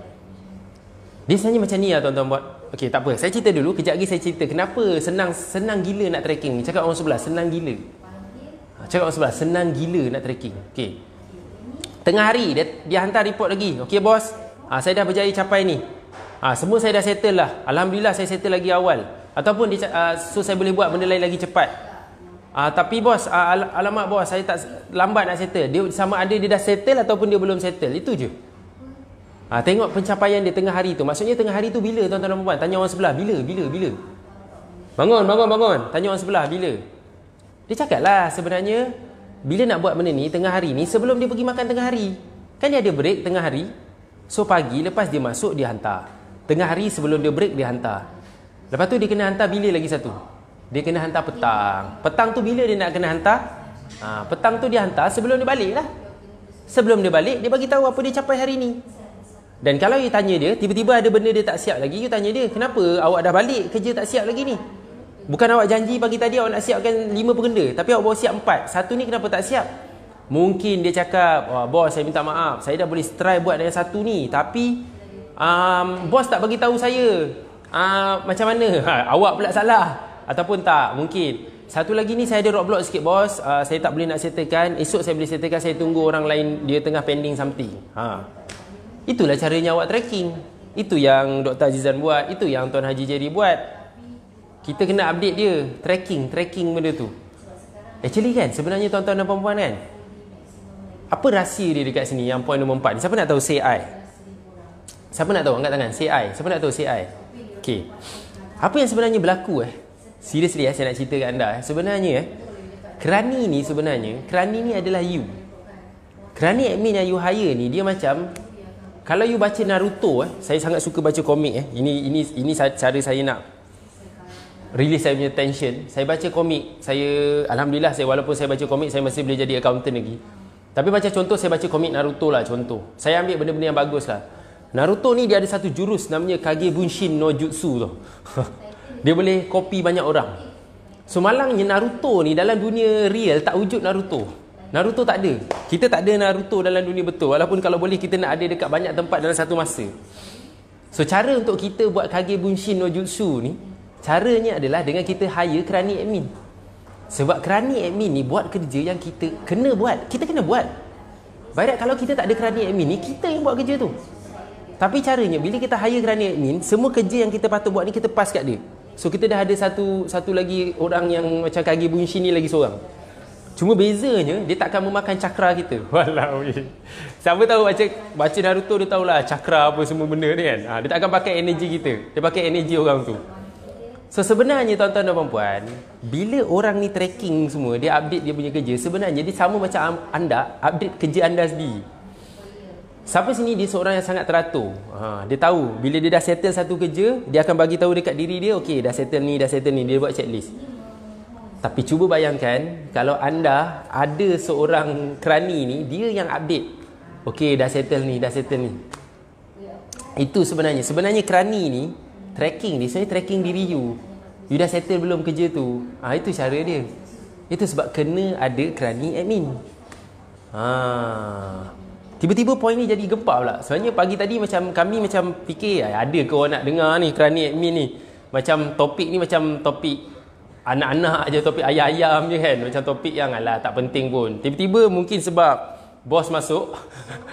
Dia sebenarnya macam ni lah tuan-tuan buat. Okey, tak apa. Saya cerita dulu, kejap lagi saya cerita kenapa senang gila nak tracking ni. Cakap orang sebelah, senang gila. Senang gila nak tracking. Okey. Tengah hari dia hantar report lagi. Okey bos, saya dah berjaya capai ni. Semua saya dah settle lah. Alhamdulillah saya settle lagi awal. Ataupun so saya boleh buat benda lain lagi cepat. Tapi bos, alamak bos, saya tak lambat nak settle. Dia sama ada dia dah settle ataupun dia belum settle. Itu je. Tengok pencapaian dia tengah hari tu. Maksudnya tengah hari tu bila tuan-tuan dan puan? Tanya orang sebelah, bila? Bangun. Tanya orang sebelah, bila? Dia cakap lah sebenarnya bila nak buat benda ni tengah hari ni sebelum dia pergi makan tengah hari. Kan dia ada break tengah hari. So pagi lepas dia masuk dia hantar. Tengah hari sebelum dia break dia hantar. Lepas tu dia kena hantar bila lagi satu? Dia kena hantar petang. Petang tu bila dia nak kena hantar? Petang tu dia hantar sebelum dia balik lah. Sebelum dia balik dia bagi tahu apa dia capai hari ni. Dan kalau you tanya dia, tiba-tiba ada benda dia tak siap lagi, you tanya dia, kenapa awak dah balik kerja tak siap lagi ni? Bukan awak janji pagi tadi awak nak siapkan 5 benda, tapi awak bawa siap 4. Satu ni kenapa tak siap? Mungkin dia cakap, bos saya minta maaf, saya dah boleh try buat yang satu ni, tapi bos tak bagi tahu saya. Macam mana? Awak pula salah. Ataupun tak, mungkin satu lagi ni saya ada roadblock sikit bos, saya tak boleh nak settlekan. Esok saya boleh settlekan, saya tunggu orang lain, dia tengah pending something. Itulah caranya awak tracking. Itu yang Dr. Azizan buat, itu yang Tuan Haji Jerry buat. Kita kena update dia, tracking benda tu. Actually kan, sebenarnya tuan-tuan dan puan-puan kan, apa rahsia dia dekat sini yang point nombor 4 ni? Siapa nak tahu? Say I. Siapa nak tahu? Angkat tangan. Say I. Siapa nak tahu? Say I. Okay. Apa yang sebenarnya berlaku seriously saya nak cerita kat anda. Sebenarnya kerani ni adalah you. Kerani admin yang you hire ni, dia macam, kalau you baca Naruto, saya sangat suka baca komik. Ini cara saya nak release saya punya tension. Saya baca komik. Alhamdulillah, walaupun saya baca komik, saya masih boleh jadi accountant lagi. Tapi macam contoh, saya baca komik Naruto lah contoh. Saya ambil benda-benda yang bagus lah. Naruto ni dia ada satu jurus namanya Kage Bunshin no Jutsu tu. Dia boleh copy banyak orang. So malangnya Naruto ni dalam dunia real tak wujud Naruto. Naruto tak ada. Kita tak ada Naruto dalam dunia betul. Walaupun kalau boleh kita nak ada dekat banyak tempat dalam satu masa. So cara untuk kita buat Kage Bunshin no Jutsu ni, caranya adalah dengan kita hire kerani admin. Sebab kerani admin ni buat kerja yang kita kena buat. Kita kena buat. Baik kalau kita tak ada kerani admin ni, kita yang buat kerja tu. Tapi caranya, bila kita hire kerani admin, semua kerja yang kita patut buat ni kita pass kat dia. So kita dah ada satu lagi orang yang macam Kage Bunshin ni lagi seorang. Cuma bezanya, dia takkan memakan cakra kita. Walau. Siapa tahu baca Naruto, dia tahulah cakra apa semua benda ni kan. Dia takkan pakai energi kita. Dia pakai energi orang tu. So sebenarnya tuan-tuan dan puan-puan, bila orang ni tracking semua, dia update dia punya kerja, sebenarnya dia sama macam anda update kerja anda sendiri. Siapa sini dia seorang yang sangat teratur. Dia tahu bila dia dah settle satu kerja, dia akan bagi tahu dekat diri dia, okey, dah settle ni, dia buat checklist. Tapi cuba bayangkan kalau anda ada seorang kerani ni, dia yang update. Okey, dah settle ni. Itu sebenarnya kerani ni tracking dia, sebenarnya tracking diri you. You dah settle belum kerja tu? Itu cara dia. Itu sebab kena ada kerani admin. Tiba-tiba poin ni jadi gempak pula. Sebenarnya pagi tadi kami fikir ada ke orang nak dengar ni kerani admin ni. Macam topik ni macam topik anak-anak je, topik ayam-ayam je kan. Macam topik yang tak penting pun. Tiba-tiba mungkin sebab bos masuk,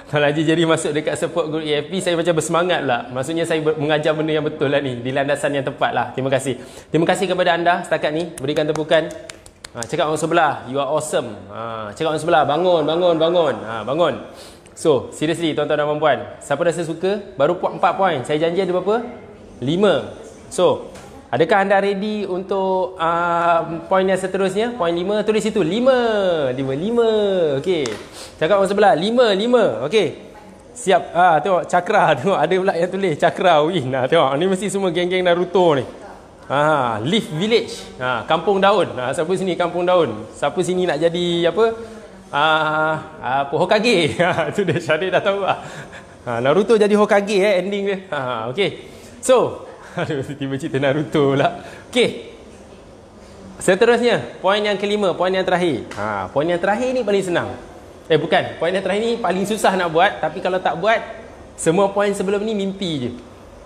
Tuan Haji Jerry masuk dekat support group EFP, saya macam bersemangat pula. Maksudnya saya mengajar benda yang betul lah ni, di landasan yang tepat lah. Terima kasih. Terima kasih kepada anda setakat ni. Berikan tepukan. Cakap orang sebelah, you are awesome. Cakap orang sebelah, bangun. Bangun. So, seriously tuan-tuan dan puan-puan, siapa rasa suka? Baru 4 poin. Saya janji ada berapa? 5. So, adakah anda ready untuk poin yang seterusnya? Poin 5, tulis situ 5. Okey. Cakap orang sebelah 5. Okey. Siap. Tengok cakra, tengok ada pula yang tulis cakra win. Tengok ni mesti semua geng-geng Naruto ni. Leaf Village. Kampung daun. Siapa sini kampung daun? Siapa sini nak jadi apa? Hokage. Tu dia Syarif dah tahu lah. Naruto jadi Hokage ending dia. Okey. So, tiba cerita Naruto pula. Okey. Seterusnya, poin yang kelima, poin yang terakhir. Poin yang terakhir ni paling senang. Bukan. Poin yang terakhir ni paling susah nak buat, tapi kalau tak buat, semua poin sebelum ni mimpi je.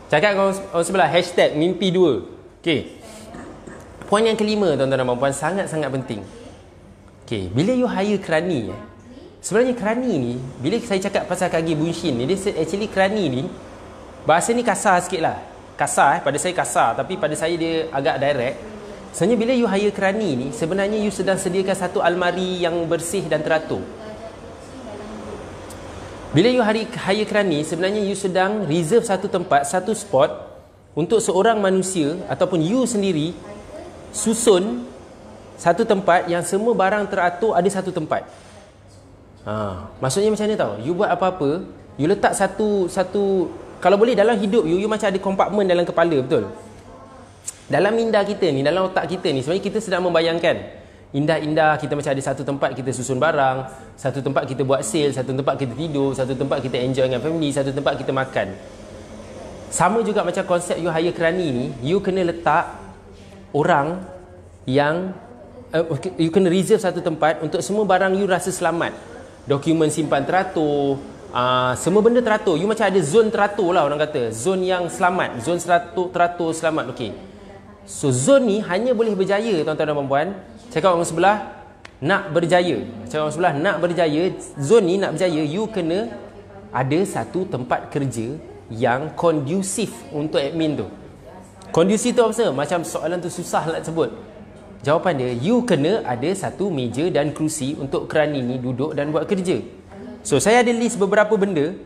Cakap orang sebelah #mimpi 2. Okey. Poin yang kelima tuan-tuan dan puan-puan sangat-sangat penting. Okey, bila you hire kerani, sebenarnya kerani ni, bila saya cakap pasal Kage Bunshin ni, dia actually kerani ni, bahasa ni kasar sikit lah. Kasar pada saya kasar, tapi pada saya dia agak direct. Sebenarnya bila you hire kerani ni, sebenarnya you sedang sediakan satu almari yang bersih dan teratur. Bila you hire kerani, sebenarnya you sedang reserve satu tempat, satu spot untuk seorang manusia ataupun you sendiri susun satu tempat yang semua barang teratur ada satu tempat. Maksudnya macam mana tahu? You buat apa-apa, you letak satu kalau boleh dalam hidup you macam ada kompartmen dalam kepala, betul? Dalam minda kita ni, dalam otak kita ni, sebenarnya kita sedang membayangkan indah-indah, kita macam ada satu tempat kita susun barang, satu tempat kita buat sale, satu tempat kita tidur, satu tempat kita enjoy dengan family, satu tempat kita makan. Sama juga macam konsep you hire kerani ni, you kena letak orang yang you kena reserve satu tempat untuk semua barang you rasa selamat. Dokumen simpan teratur, semua benda teratur. You macam ada zon teratur lah orang kata. Zon yang selamat, zon teratur selamat. Okey. So zon ni hanya boleh berjaya tuan-tuan dan puan-puan. Cakap orang sebelah nak berjaya. Cakap orang sebelah nak berjaya. Zon ni nak berjaya, you kena ada satu tempat kerja yang kondusif untuk admin tu. Kondusif tu apa? Macam soalan tu susah nak sebut. Jawapan dia, you kena ada satu meja dan kerusi untuk kerani ni duduk dan buat kerja. So, saya ada list beberapa benda.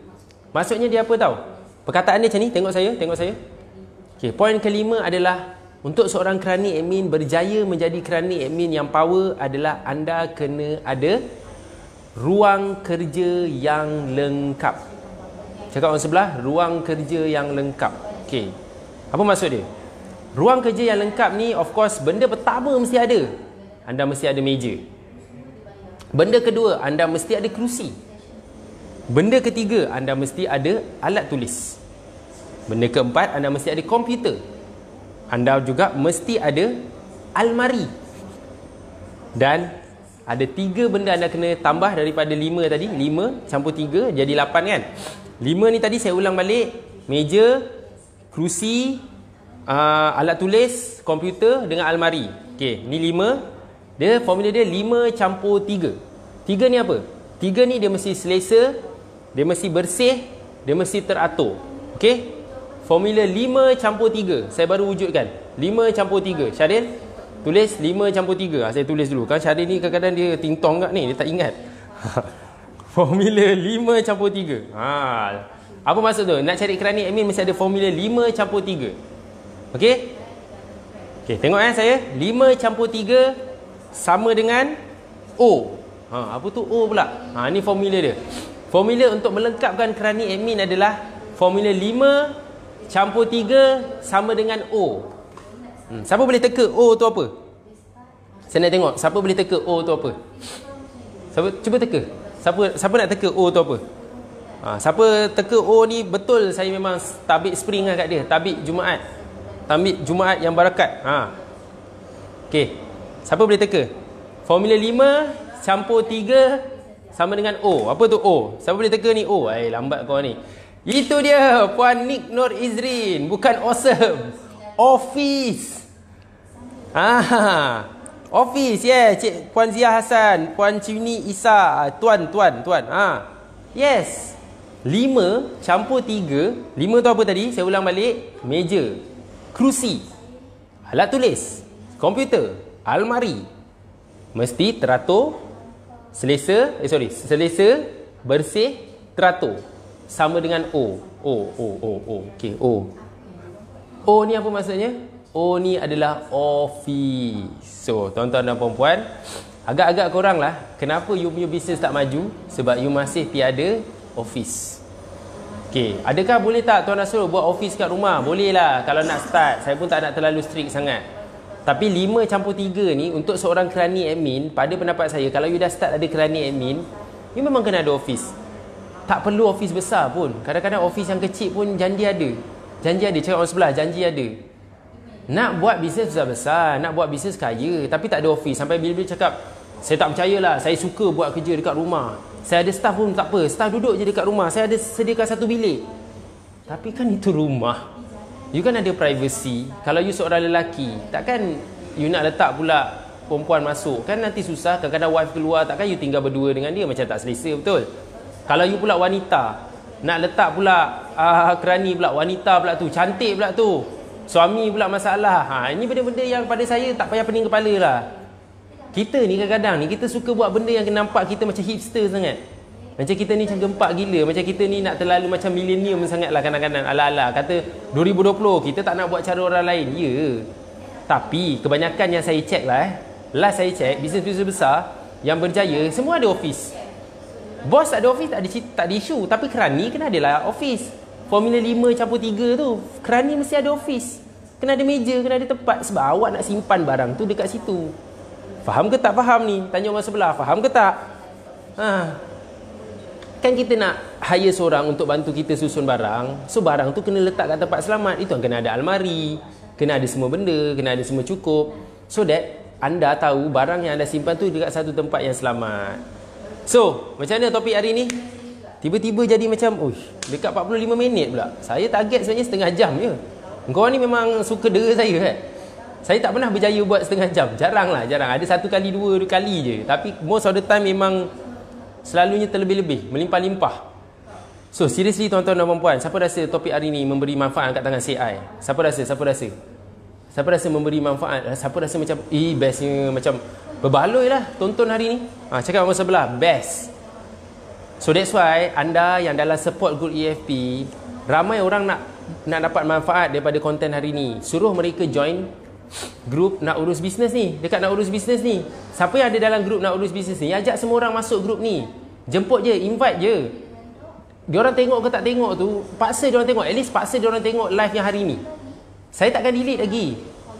Maksudnya dia apa tahu? Perkataan dia macam ni, tengok saya. Okay, poin kelima adalah untuk seorang kerani admin berjaya menjadi kerani admin yang power adalah anda kena ada ruang kerja yang lengkap. Cakap orang sebelah, ruang kerja yang lengkap. Okay, apa maksud dia? Ruang kerja yang lengkap ni, of course, benda pertama mesti ada. Anda mesti ada meja. Benda kedua, anda mesti ada kerusi. Benda ketiga, anda mesti ada alat tulis. Benda keempat, anda mesti ada komputer. Anda juga mesti ada almari. Dan ada 3 benda anda kena tambah daripada 5 tadi. 5 campur 3 jadi 8 kan? 5 ni tadi saya ulang balik. Meja, kerusi, alat tulis, komputer dengan almari. Okey, ni 5. Dia formula dia 5 campur 3. 3 ni apa? 3 ni dia mesti selesa, dia mesti bersih, dia mesti teratur. Okey? Formula 5 campur 3 saya baru wujudkan. 5 campur 3. Syaril tulis 5 campur 3. Saya tulis dulu. Kan Syaril ni kadang-kadang dia ting-tong kat ni, dia tak ingat. Formula 5 campur 3. Apa maksud tu? Nak cari kerani admin mesti ada formula 5 campur 3. Okey? Okey, tengok saya. 5 campur 3 sama dengan O. Apa tu O pula? Ni formula dia. Formula untuk melengkapkan kerani admin adalah formula 5 campur 3 sama dengan O. Siapa boleh teka O tu apa? Saya nak tengok siapa boleh teka O tu apa. Siapa cuba teka. Siapa nak teka O tu apa? Siapa teka O ni betul, saya memang tabik spring lah kat dia. Tabik Jumaat. Tabik Jumaat yang barakat. Okey. Siapa boleh teka? Formula 5 campur 3 sama dengan O. Apa tu O? Siapa boleh teka ni O? Lambat kau ni. Itu dia Puan Nick Nur Izrin. Bukan awesome. Office. Office, Cik Puan Zia Hassan, Puan Cini Isa, Tuan. Yes. 5 campur 3. 5 tu apa tadi? Saya ulang balik. Meja, kerusi, alat tulis, komputer, almari. Mesti teratur, selesa, bersih, teratur. Sama dengan O. Okey, O. O ni apa maksudnya? O ni adalah office. So, tuan-tuan dan puan-puan, agak-agak korang lah, kenapa you punya bisnes tak maju? Sebab you masih tiada office. Okey, adakah boleh tak Tuan Nasrul buat office kat rumah? Boleh lah kalau nak start. Saya pun tak nak terlalu strict sangat. Tapi 5 campur 3 ni untuk seorang kerani admin, pada pendapat saya, kalau you dah start ada kerani admin, you memang kena ada office. Tak perlu office besar pun. Kadang-kadang office yang kecil pun janji ada. Cakap orang sebelah, janji ada. Nak buat bisnes besar-besar, nak buat bisnes kaya, tapi tak ada office. Sampai bila-bila cakap, saya tak percayalah, saya suka buat kerja dekat rumah. Saya ada staff pun tak apa, staff duduk je dekat rumah. Saya ada sediakan satu bilik. Tapi kan itu rumah. You kan ada privacy. Kalau you seorang lelaki, takkan you nak letak pula perempuan masuk. Kan nanti susah, kadang-kadang wife keluar, takkan you tinggal berdua dengan dia, macam tak selesa, betul? Kalau you pula wanita, nak letak pula kerani pula, wanita pula tu, cantik pula tu, suami pula masalah. Ini benda-benda yang pada saya tak payah pening kepala lah. Kita ni kadang-kadang ni, kita suka buat benda yang nampak kita macam hipster sangat. Macam kita ni macam gempak gila. Macam kita ni nak terlalu macam millennium sangat lah kadang-kadang. Ala-ala kata 2020 kita tak nak buat cara orang lain. Ya. Tapi kebanyakan yang saya check lah last saya check, bisnes-bisnes besar yang berjaya semua ada office. Bos tak ada office tak ada isu. Tapi kerani kena adalah office. Formula 5 campur 3 tu, kerani mesti ada office. Kena ada meja, kena ada tempat. Sebab awak nak simpan barang tu dekat situ. Faham ke tak faham ni? Tanya orang sebelah, faham ke tak? Kan kita nak hire seorang untuk bantu kita susun barang. So barang tu kena letak kat tempat selamat. Itu kena ada almari, kena ada semua benda, kena ada semua cukup. So that anda tahu barang yang anda simpan tu dekat satu tempat yang selamat. So, macam mana topik hari ni? Tiba-tiba jadi macam, dekat 45 minit pula. Saya target sebenarnya setengah jam je. Kau ni memang suka dera saya kan? Saya tak pernah berjaya buat setengah jam. Jarang. Ada satu kali, dua kali je. Tapi most of the time memang selalunya terlebih-lebih, melimpah-limpah. So, seriously tuan-tuan dan puan-puan, siapa rasa topik hari ni memberi manfaat kat tangan CI? Siapa rasa memberi manfaat? Siapa rasa macam, bestnya, macam berbaloi lah tonton hari ni. Cakap orang sebelah, best. So, that's why anda yang dalam support group EFP, ramai orang nak dapat manfaat daripada konten hari ni. Suruh mereka join grup nak urus bisnes ni. Dekat nak urus bisnes ni, siapa yang ada dalam grup nak urus bisnes ni, ajak semua orang masuk grup ni. Jemput je, invite je. Diorang tengok ke tak tengok tu, paksa diorang tengok. At least paksa diorang tengok live yang hari ni. Saya takkan delete lagi.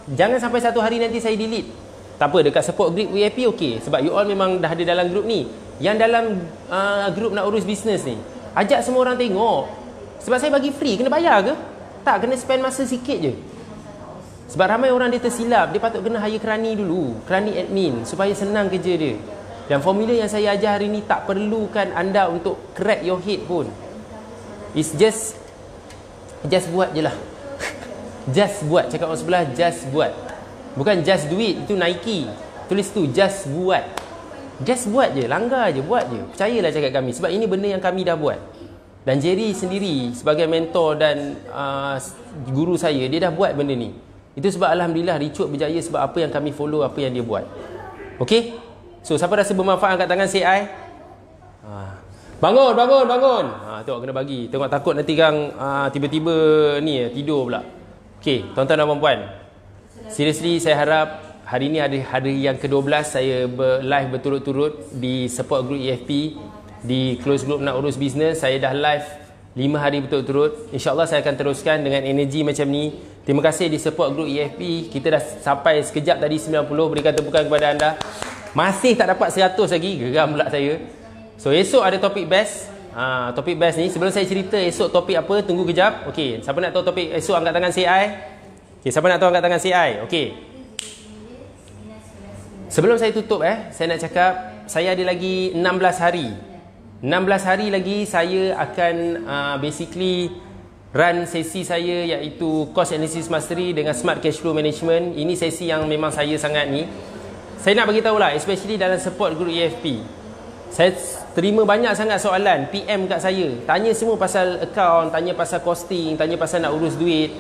Jangan sampai satu hari nanti saya delete. Tak apa, dekat support group VIP okey. Sebab you all memang dah ada dalam grup ni. Yang dalam grup nak urus bisnes ni, ajak semua orang tengok. Sebab saya bagi free, kena bayar ke? Tak, kena spend masa sikit je. Sebab ramai orang dia tersilap, dia patut kena hire kerani dulu, kerani admin, supaya senang kerja dia. Dan formula yang saya ajar hari ni tak perlukan anda untuk crack your head pun. It's just buat je lah. Just buat, cakap orang sebelah, just buat. Bukan just do it, itu Nike. Tulis tu, just buat. Just buat je, langgar je, buat je. Percayalah cakap kami, sebab ini benda yang kami dah buat. Dan Jerry sendiri sebagai mentor dan guru saya, dia dah buat benda ni. Itu sebab Alhamdulillah Ricut berjaya sebab apa yang kami follow, apa yang dia buat. Okey? So, siapa rasa bermanfaat kat tangan CI? Bangun. Tengok kena bagi. Tengok takut nanti kang tiba-tiba ni tidur pula. Okey, tuan-tuan dan puan-puan. Seriously, saya harap hari ni ada hari yang ke-12 saya live berturut-turut di support group EFP. di close group nak urus bisnes. Saya dah live 5 hari berturut-turut. InsyaAllah saya akan teruskan dengan energi macam ni. Terima kasih di support group EFP. Kita dah sampai sekejap tadi 90. Berikan tepukan kepada anda. Masih tak dapat 100 lagi. Geram pula saya. So esok ada topik best. Topik best ni, sebelum saya cerita esok topik apa, tunggu kejap. Okey, siapa nak tahu topik esok angkat tangan CI. Okey, siapa nak tahu angkat tangan CI. Okey. Sebelum saya tutup saya nak cakap saya ada lagi 16 hari. 16 hari lagi saya akan basically run sesi saya iaitu Cost Analysis Mastery dengan Smart Cash Flow Management. Ini sesi yang memang saya sangat ni. Saya nak bagi tahu lah, especially dalam support group EFP. Saya terima banyak sangat soalan PM kat saya. Tanya semua pasal account, tanya pasal costing, tanya pasal nak urus duit.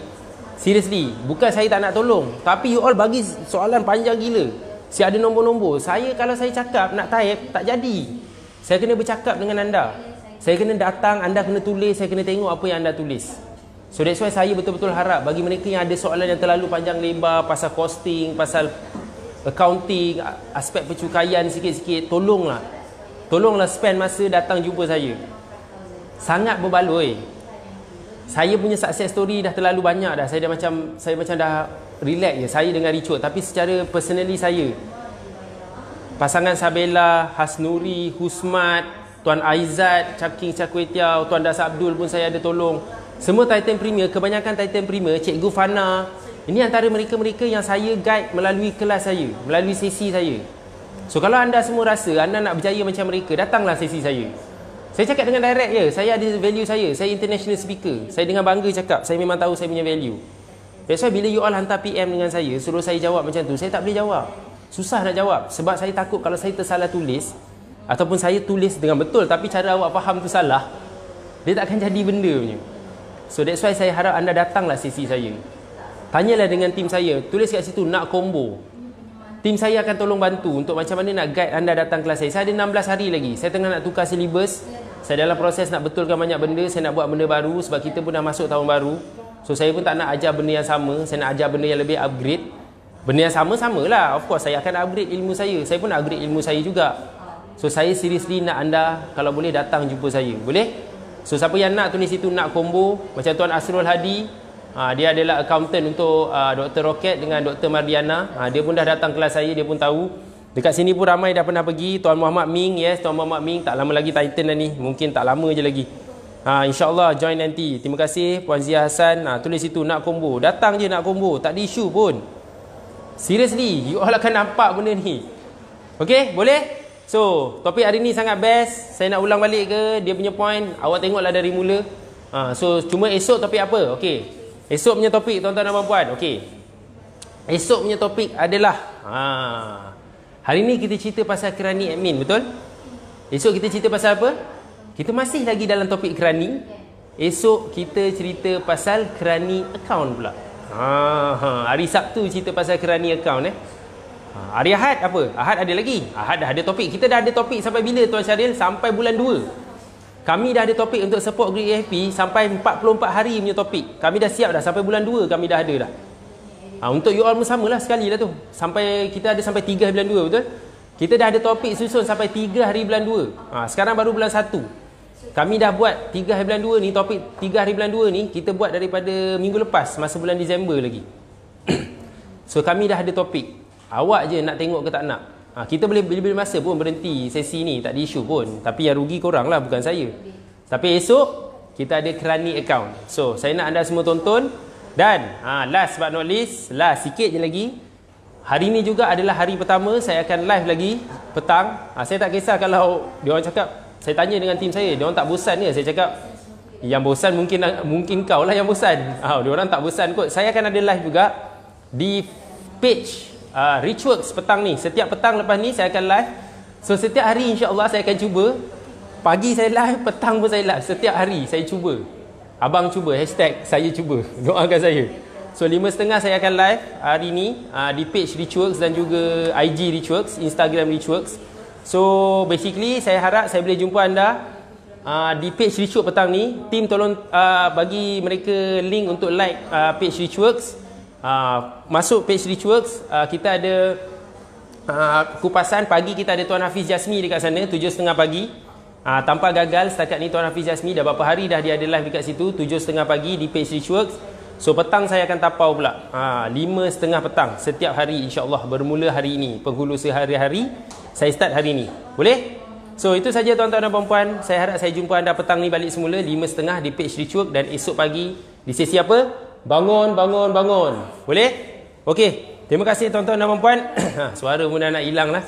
Seriously, bukan saya tak nak tolong, tapi you all bagi soalan panjang gila. Si ada nombor-nombor. Saya kalau saya cakap nak type tak jadi. Saya kena bercakap dengan anda. Saya kena datang, anda kena tulis, saya kena tengok apa yang anda tulis. So that's why saya betul-betul harap bagi mereka yang ada soalan yang terlalu panjang lebar pasal costing, pasal accounting, aspek percukaian sikit-sikit, Tolonglah spend masa datang jumpa saya. Sangat berbaloi. Saya punya success story dah terlalu banyak dah. Saya macam dah relax je saya dengan Richard, tapi secara personally saya, pasangan Sabella, Hasnuri, Husmat, Tuan Aizat, Caking Cakwetiau, Tuan Das Abdul pun saya ada tolong. Semua Titan Premier, kebanyakan Titan Premier, Cikgu Fana. Ini antara mereka-mereka yang saya guide melalui kelas saya, melalui sesi saya. So kalau anda semua rasa anda nak berjaya macam mereka, datanglah sesi saya. Saya cakap dengan direct je, saya ada value saya international speaker. Saya dengan bangga cakap, saya memang tahu saya punya value. That's why bila you all hantar PM dengan saya, suruh saya jawab macam tu, saya tak boleh jawab. Susah nak jawab, sebab saya takut kalau saya tersalah tulis, ataupun saya tulis dengan betul tapi cara awak faham tu salah, dia tak akan jadi benda punya. So that's why saya harap anda datanglah sesi saya. Tanyalah dengan tim saya, tulis kat situ nak combo. Tim saya akan tolong bantu untuk macam mana nak guide anda datang kelas saya. Saya ada 16 hari lagi. Saya tengah nak tukar syllabus. Saya dalam proses nak betulkan banyak benda. Saya nak buat benda baru sebab kita pun dah masuk tahun baru. So saya pun tak nak ajar benda yang sama. Saya nak ajar benda yang lebih upgrade. Benda yang sama-samalah. Of course saya akan upgrade ilmu saya. Saya pun nak upgrade ilmu saya juga. So saya seriously nak anda kalau boleh datang jumpa saya. Boleh? So siapa yang nak tulis itu nak combo. Macam Tuan Asrul Hadi. Dia adalah accountant untuk Dr. Rocket dengan Dr. Mardiana. Dia pun dah datang kelas saya, dia pun tahu. Dekat sini pun ramai dah pernah pergi. Tuan Muhammad Ming, yes, Tuan Muhammad Ming. Tak lama lagi Titan dah ni. Mungkin tak lama je lagi. InsyaAllah join nanti. Terima kasih Puan Zia Hassan. Tulis itu nak combo. Datang je nak combo. Tak ada isu pun. Seriously, you all akan nampak benda ni. Okay, boleh? So, topik hari ni sangat best. Saya nak ulang balik ke dia punya point. Awak tengoklah dari mula. So, cuma esok topik apa? Okay. Esok punya topik tuan-tuan dan puan-puan. Okey. Esok punya topik adalah hari ni kita cerita pasal kerani admin, betul? Esok kita cerita pasal apa? Kita masih lagi dalam topik kerani. Esok kita cerita pasal kerani account pula. Hari Sabtu cerita pasal kerani account Hari Ahad apa? Ahad ada lagi. Ahad dah ada topik. Kita dah ada topik sampai bila Tuan Syaril? Sampai bulan 2. Kami dah ada topik untuk support group EFP sampai 44 hari punya topik. Kami dah siap dah. Sampai bulan 2 kami dah ada dah. Untuk you all pun samalah sekali lah tu. Sampai kita ada sampai 3 hari bulan 2, betul? Kita dah ada topik susun sampai 3 hari bulan 2. Sekarang baru bulan 1. Kami dah buat 3 hari bulan 2 ni, topik 3 hari bulan 2 ni kita buat daripada minggu lepas, masa bulan Disember lagi. So kami dah ada topik. Awak je nak tengok ke tak nak. Kita boleh bila-bila masa pun berhenti sesi ni, tak ada isu pun. Tapi yang rugi korang lah, bukan saya. Tapi esok kita ada kerani account. So saya nak anda semua tonton. Dan last but not least, last sikit je lagi, hari ni juga adalah hari pertama saya akan live lagi petang. Saya tak kisah kalau diorang cakap, saya tanya dengan tim saya, diorang tak bosan ke? Saya cakap, yang bosan mungkin kau lah yang bosan. Diorang tak bosan kot. Saya akan ada live juga di page Richworks petang ni. Setiap petang lepas ni saya akan live. So setiap hari insya-Allah saya akan cuba. Pagi saya live, petang pun saya live. Setiap hari saya cuba. Abang cuba, hashtag saya cuba. Doakan saya. So 5.30 saya akan live hari ni di page Richworks dan juga IG Richworks, Instagram Richworks. So basically saya harap saya boleh jumpa anda di page Richworks petang ni. Tim tolong bagi mereka link untuk like page Richworks. Masuk page Richworks, kita ada kupasan pagi. Kita ada Tuan Hafiz Jasmi dekat sana 7.30 pagi. Tanpa gagal, setakat ni Tuan Hafiz Jasmi dah berapa hari dah dia ada live dekat situ, 7.30 pagi di page Richworks. So petang saya akan tapau pula 5.30 petang setiap hari, insyaAllah bermula hari ini. Penghulu sehari-hari, saya start hari ini. Boleh? So itu saja tuan-tuan dan puan-puan. Saya harap saya jumpa anda petang ni balik semula 5.30 di page Richworks. Dan esok pagi di sesi apa? Bangun. Boleh? Okey. Terima kasih tuan-tuan dan puan-puan. Suara mula nak hilang lah.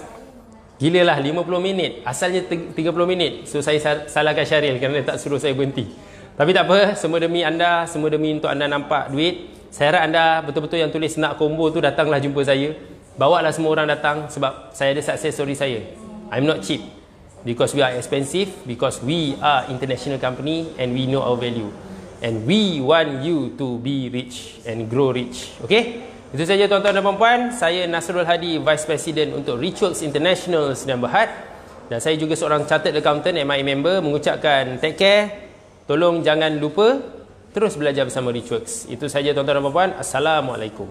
Gila lah 50 minit. Asalnya 30 minit. So saya salahkan Syaril kerana tak suruh saya berhenti. Tapi tak apa. Semua demi anda. Semua demi untuk anda nampak duit. Saya harap anda betul-betul yang tulis nak combo tu datanglah jumpa saya. Bawa lah semua orang datang. Sebab saya ada success story saya. I'm not cheap. Because we are expensive. Because we are international company. And we know our value. And we want you to be rich. And grow rich. Okay? Itu saja tuan-tuan dan puan-puan. Saya Nasrul Hadi, Vice President untuk Richworks International Sdn Bhd. Dan saya juga seorang Chartered Accountant, MI member, mengucapkan take care. Tolong jangan lupa terus belajar bersama Richworks. Itu saja tuan-tuan dan puan-puan. Assalamualaikum.